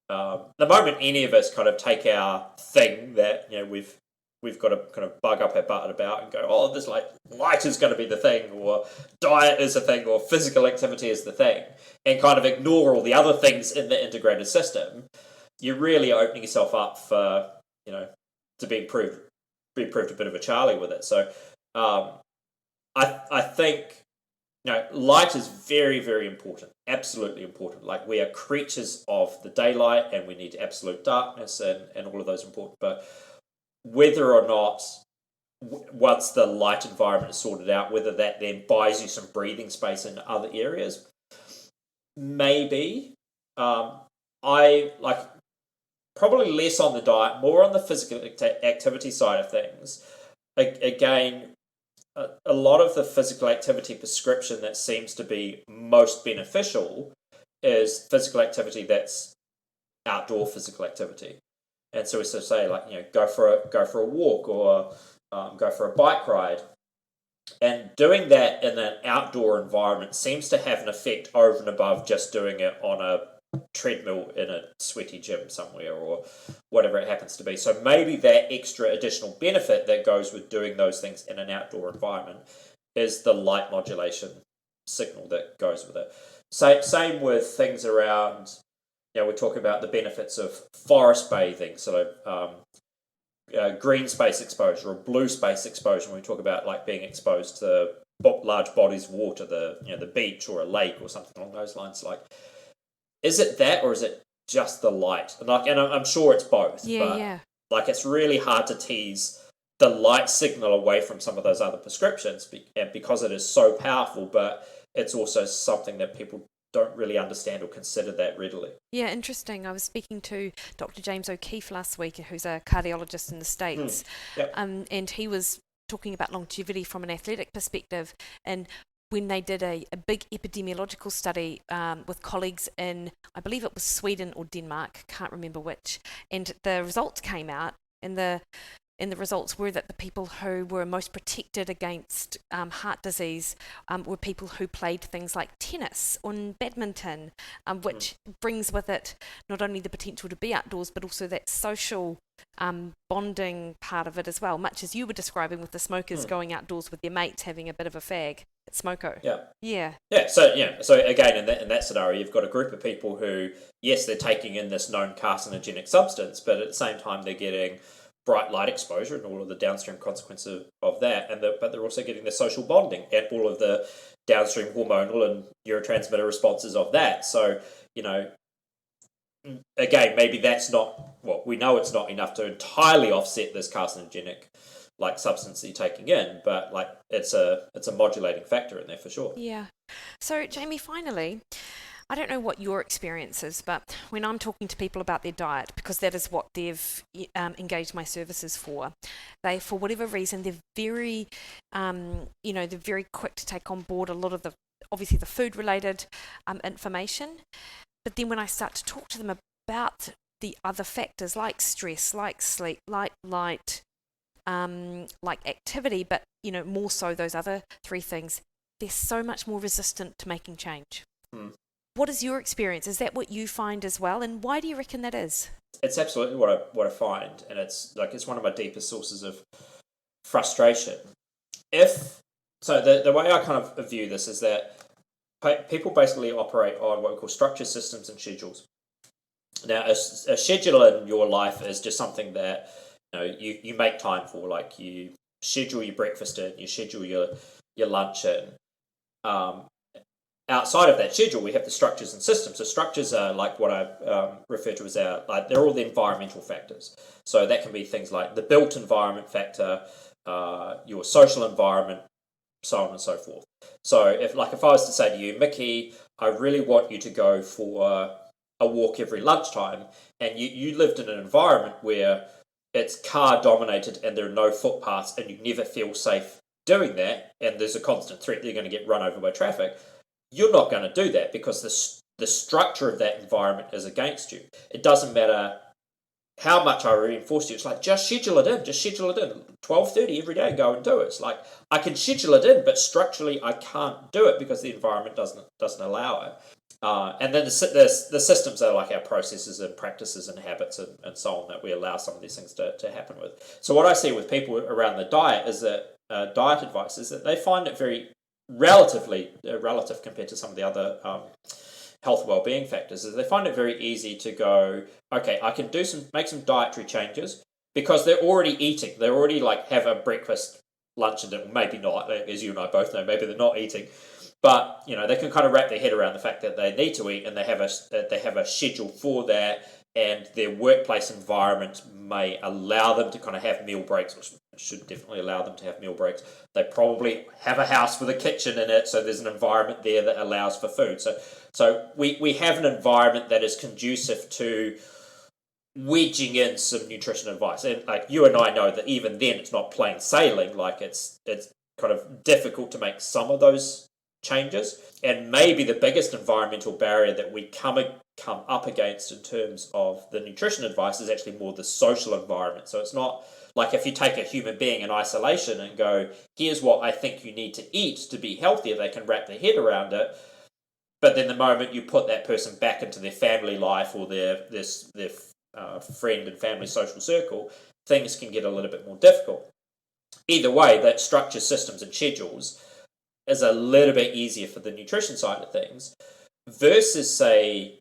the moment any of us kind of take our thing that we've got to kind of bug up our butt about and go, oh, this like light is going to be the thing, or diet is a thing, or physical activity is the thing, and kind of ignore all the other things in the integrated system, you're really opening yourself up for to be proved a bit of a Charlie with it. So I think light is very, very important, absolutely important. Like, we are creatures of the daylight, and we need absolute darkness, and all of those important. But whether or not, once the light environment is sorted out, whether that then buys you some breathing space in other areas, maybe. I like probably less on the diet, more on the physical activity side of things. Again, a lot of the physical activity prescription that seems to be most beneficial is physical activity that's outdoor physical activity. And so we sort of say, like, go for a walk, or go for a bike ride. And doing that in an outdoor environment seems to have an effect over and above just doing it on a treadmill in a sweaty gym somewhere, or whatever it happens to be. So maybe that extra additional benefit that goes with doing those things in an outdoor environment is the light modulation signal that goes with it. Same with things around, we talk about the benefits of forest bathing, so green space exposure or blue space exposure. When we talk about like being exposed to large bodies of water, the beach or a lake or something along those lines, like, is it that, or is it just the light? And I'm sure it's both. Yeah. Like, it's really hard to tease the light signal away from some of those other prescriptions, because it is so powerful. But it's also something that people don't really understand or consider that readily. Yeah, interesting. I was speaking to Dr. James O'Keefe last week, who's a cardiologist in the States, Yep. And he was talking about longevity from an athletic perspective, and when they did a big epidemiological study with colleagues in, I believe it was Sweden or Denmark, can't remember which, and the results came out, and the results were that the people who were most protected against heart disease were people who played things like tennis or badminton, which brings with it not only the potential to be outdoors, but also that social bonding part of it as well, much as you were describing with the smokers going outdoors with their mates having a bit of a fag at Smoko. Yeah. So again, in that scenario, you've got a group of people who, yes, they're taking in this known carcinogenic substance, but at the same time they're getting bright light exposure and all of the downstream consequences of that, but they're also getting the social bonding and all of the downstream hormonal and neurotransmitter responses of that. So, again, maybe that's not, we know it's not enough to entirely offset this carcinogenic like substance that you're taking in, but like it's a modulating factor in there for sure. Yeah. So, Jamie, finally, I don't know what your experience is, but when I'm talking to people about their diet, because that is what they've engaged my services for, they, for whatever reason, they're very, they're very quick to take on board a lot of obviously the food-related information. But then when I start to talk to them about the other factors like stress, like sleep, like light, like activity, but more so those other three things, they're so much more resistant to making change. What is your experience? Is that what you find as well? And why do you reckon that is? It's absolutely what I find, and it's one of my deepest sources of frustration. The way I kind of view this is that people basically operate on what we call structure, systems, and schedules. Now, a schedule in your life is just something that you make time for. Like, you schedule your breakfast in, you schedule your lunch in. Outside of that schedule, we have the structures and systems. So structures are like what I refer to as they're all the environmental factors. So that can be things like the built environment factor, your social environment, so on and so forth. So if I was to say to you, Mikki, I really want you to go for a walk every lunchtime, and you lived in an environment where it's car dominated and there are no footpaths and you never feel safe doing that, and there's a constant threat that you're going to get run over by traffic, you're not going to do that because the structure of that environment is against you. It doesn't matter how much I reinforce you. It's like, just schedule it in. Just schedule it in. 12:30 every day, go and do it. It's like, I can schedule it in, but structurally I can't do it because the environment doesn't allow it. And then the systems are like our processes and practices and habits and so on that we allow some of these things to happen with. So what I see with people around the diet is that diet advice is that they find it very relative compared to some of the other health well-being factors, is they find it very easy to go, okay, I can make some dietary changes because they're already eating. They're already like have a breakfast, lunch, and dinner. Maybe not, as you and I both know. Maybe they're not eating. But they can kind of wrap their head around the fact that they need to eat, and they have a schedule for that, and their workplace environment may allow them to kind of have meal breaks, which should definitely allow them to have meal breaks. They probably have a house with a kitchen in it, so there's an environment there that allows for food. So we have an environment that is conducive to wedging in some nutrition advice, and like you and I know that even then it's not plain sailing. Like it's kind of difficult to make some of those changes, and maybe the biggest environmental barrier that we come up against in terms of the nutrition advice is actually more the social environment. So it's not like if you take a human being in isolation and go, here's what I think you need to eat to be healthier, they can wrap their head around it. But then the moment you put that person back into their family life or their friend and family social circle, things can get a little bit more difficult. Either way, that structure, systems and schedules is a little bit easier for the nutrition side of things versus say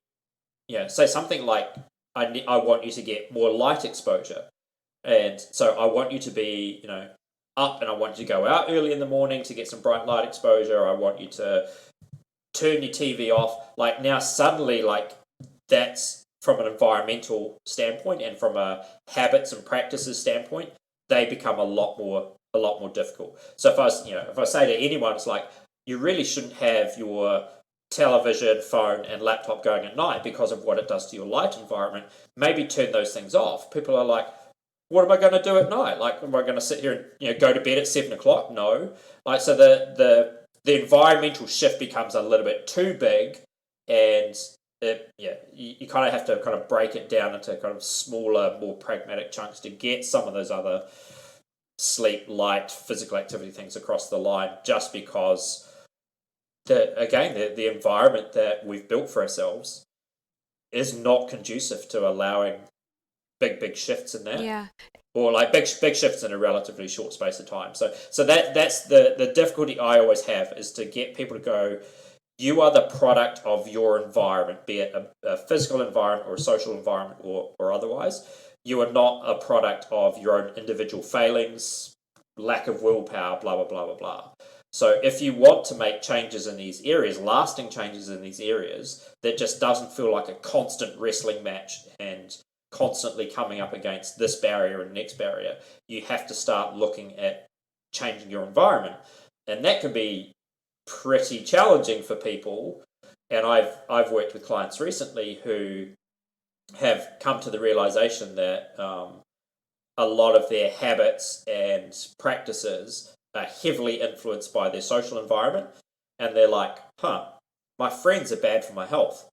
something like I want you to get more light exposure, and so I want you to be up, and I want you to go out early in the morning to get some bright light exposure. I want you to turn your TV off. Like now suddenly, like that's from an environmental standpoint and from a habits and practices standpoint, they become a lot more difficult. So if I say to anyone, it's like, you really shouldn't have your television, phone and laptop going at night because of what it does to your light environment. Maybe turn those things off. People are like, what am I going to do at night? Like, am I going to sit here and go to bed at 7 o'clock? No. Like, so the environmental shift becomes a little bit too big, and you kind of have to kind of break it down into kind of smaller, more pragmatic chunks to get some of those other sleep, light, physical activity things across the line, just because the environment that we've built for ourselves is not conducive to allowing big shifts in that. Yeah. Or like big shifts in a relatively short space of time. So that's the difficulty I always have, is to get people to go, you are the product of your environment, be it a physical environment or a social environment or otherwise. You are not a product of your own individual failings, lack of willpower, blah, blah, blah, blah, blah. So if you want to make changes in these areas, lasting changes in these areas, that just doesn't feel like a constant wrestling match and constantly coming up against this barrier and next barrier, you have to start looking at changing your environment. And that can be pretty challenging for people. And I've worked with clients recently who have come to the realization that a lot of their habits and practices are heavily influenced by their social environment, and they're like, my friends are bad for my health.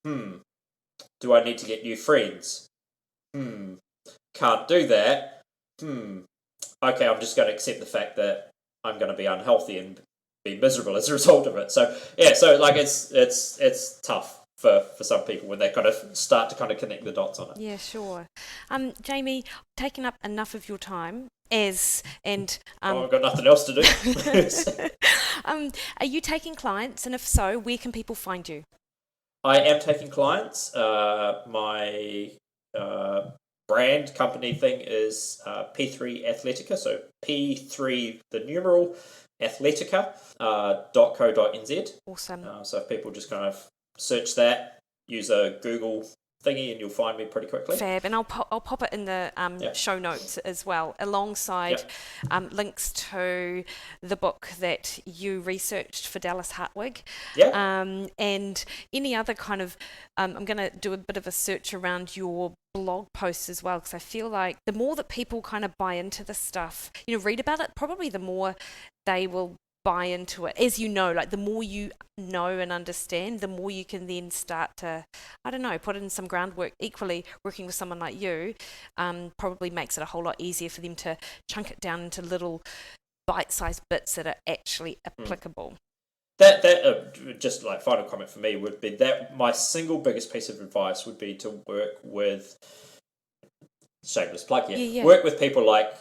Do I need to get new friends? Can't do that. Okay, I'm just going to accept the fact that I'm going to be unhealthy and be miserable as a result of it. So like it's tough for some people when they kind of start to kind of connect the dots on it. Yeah, sure. Jamie, taking up enough of your time I've got nothing else to do. Are you taking clients, and if so, where can people find you? I am taking clients. My brand company thing is P3 Athletica, so P3 the numeral Athletica.co.nz. Awesome. So if people just kind of search that, use a Google thingy, and you'll find me pretty quickly. Fab, and I'll pop it in the show notes as well, alongside links to the book that you researched for Dallas Hartwig. And any other kind of, I'm going to do a bit of a search around your blog posts as well, because I feel like the more that people kind of buy into this stuff, read about it, probably the more they will buy into it. As you know, like the more you know and understand, the more you can then start to, I don't know, put in some groundwork. Equally, working with someone like you probably makes it a whole lot easier for them to chunk it down into little bite-sized bits that are actually applicable. That just like final comment for me would be that my single biggest piece of advice would be to work with, shameless plug here, work with people like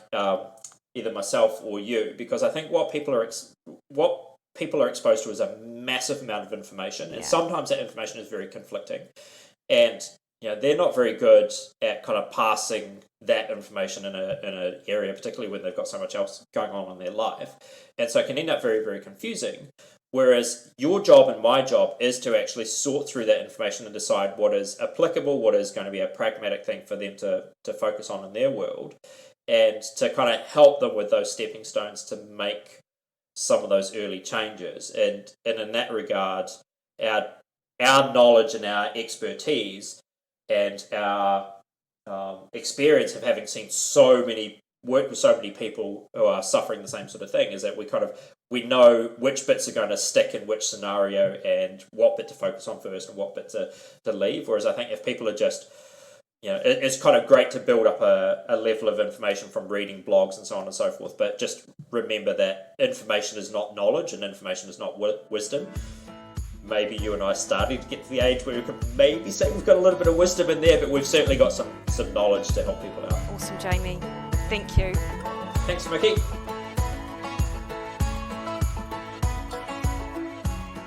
either myself or you, because I think what people are exposed to is a massive amount of information, and sometimes that information is very conflicting, and they're not very good at kind of passing that information in an area, particularly when they've got so much else going on in their life, and so it can end up very, very confusing. Whereas your job and my job is to actually sort through that information and decide what is applicable, what is going to be a pragmatic thing for them to focus on in their world, and to kind of help them with those stepping stones to make some of those early changes. And in that regard, our knowledge and our expertise and our experience of having seen worked with so many people who are suffering the same sort of thing is that we know which bits are going to stick in which scenario and what bit to focus on first and what bit to leave. Whereas I think if people are just, it's kind of great to build up a level of information from reading blogs and so on and so forth, but just remember that information is not knowledge and information is not wisdom. Maybe you and I starting to get to the age where we can maybe say we've got a little bit of wisdom in there, but we've certainly got some knowledge to help people out. Awesome, Jamie. Thank you. Thanks, Mikki.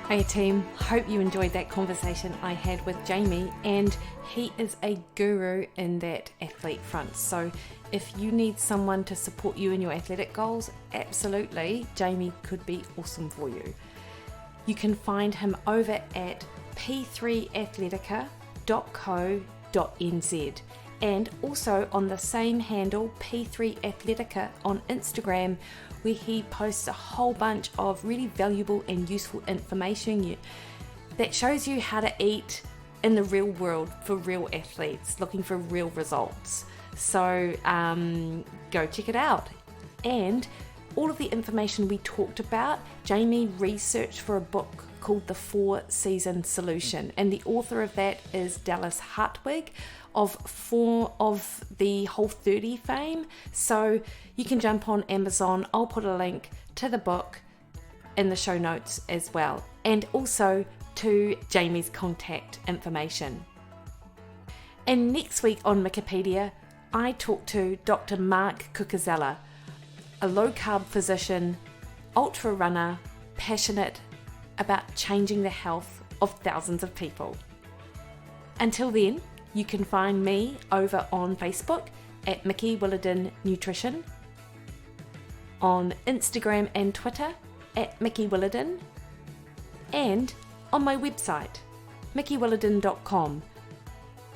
Hey team, hope you enjoyed that conversation I had with Jamie, and he is a guru in that athlete front. So if you need someone to support you in your athletic goals, absolutely, Jamie could be awesome for you. You can find him over at p3athletica.co.nz and also on the same handle, P3Athletica on Instagram, where he posts a whole bunch of really valuable and useful information that shows you how to eat in the real world for real athletes looking for real results. So go check it out. And all of the information we talked about, Jamie researched for a book called The 4-Season Solution, and the author of that is Dallas Hartwig of the Whole30 fame. So you can jump on Amazon. I'll put a link to the book in the show notes as well, and also to Jamie's contact information. And next week on Mikkipedia, I talk to Dr. Mark Cucuzella, a low-carb physician, ultra runner, passionate about changing the health of thousands of people. Until then, you can find me over on Facebook at Mikki Williden Nutrition, on Instagram and Twitter at Mikki Williden, and on my website, mikkiwilliden.com.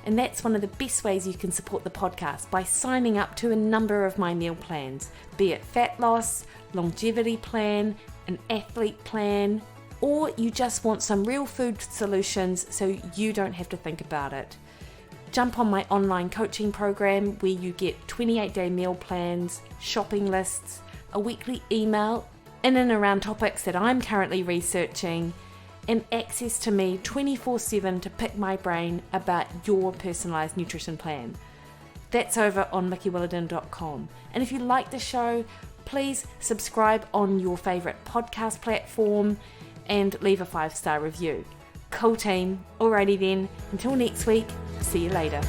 And that's one of the best ways you can support the podcast, by signing up to a number of my meal plans, be it fat loss, longevity plan, an athlete plan, or you just want some real food solutions so you don't have to think about it. Jump on my online coaching program where you get 28-day meal plans, shopping lists, a weekly email in and around topics that I'm currently researching, and access to me 24/7 to pick my brain about your personalised nutrition plan. That's over on mikkiwilliden.com. And if you like the show, please subscribe on your favourite podcast platform and leave a 5-star review. Cool team. Alrighty then, until next week, see you later.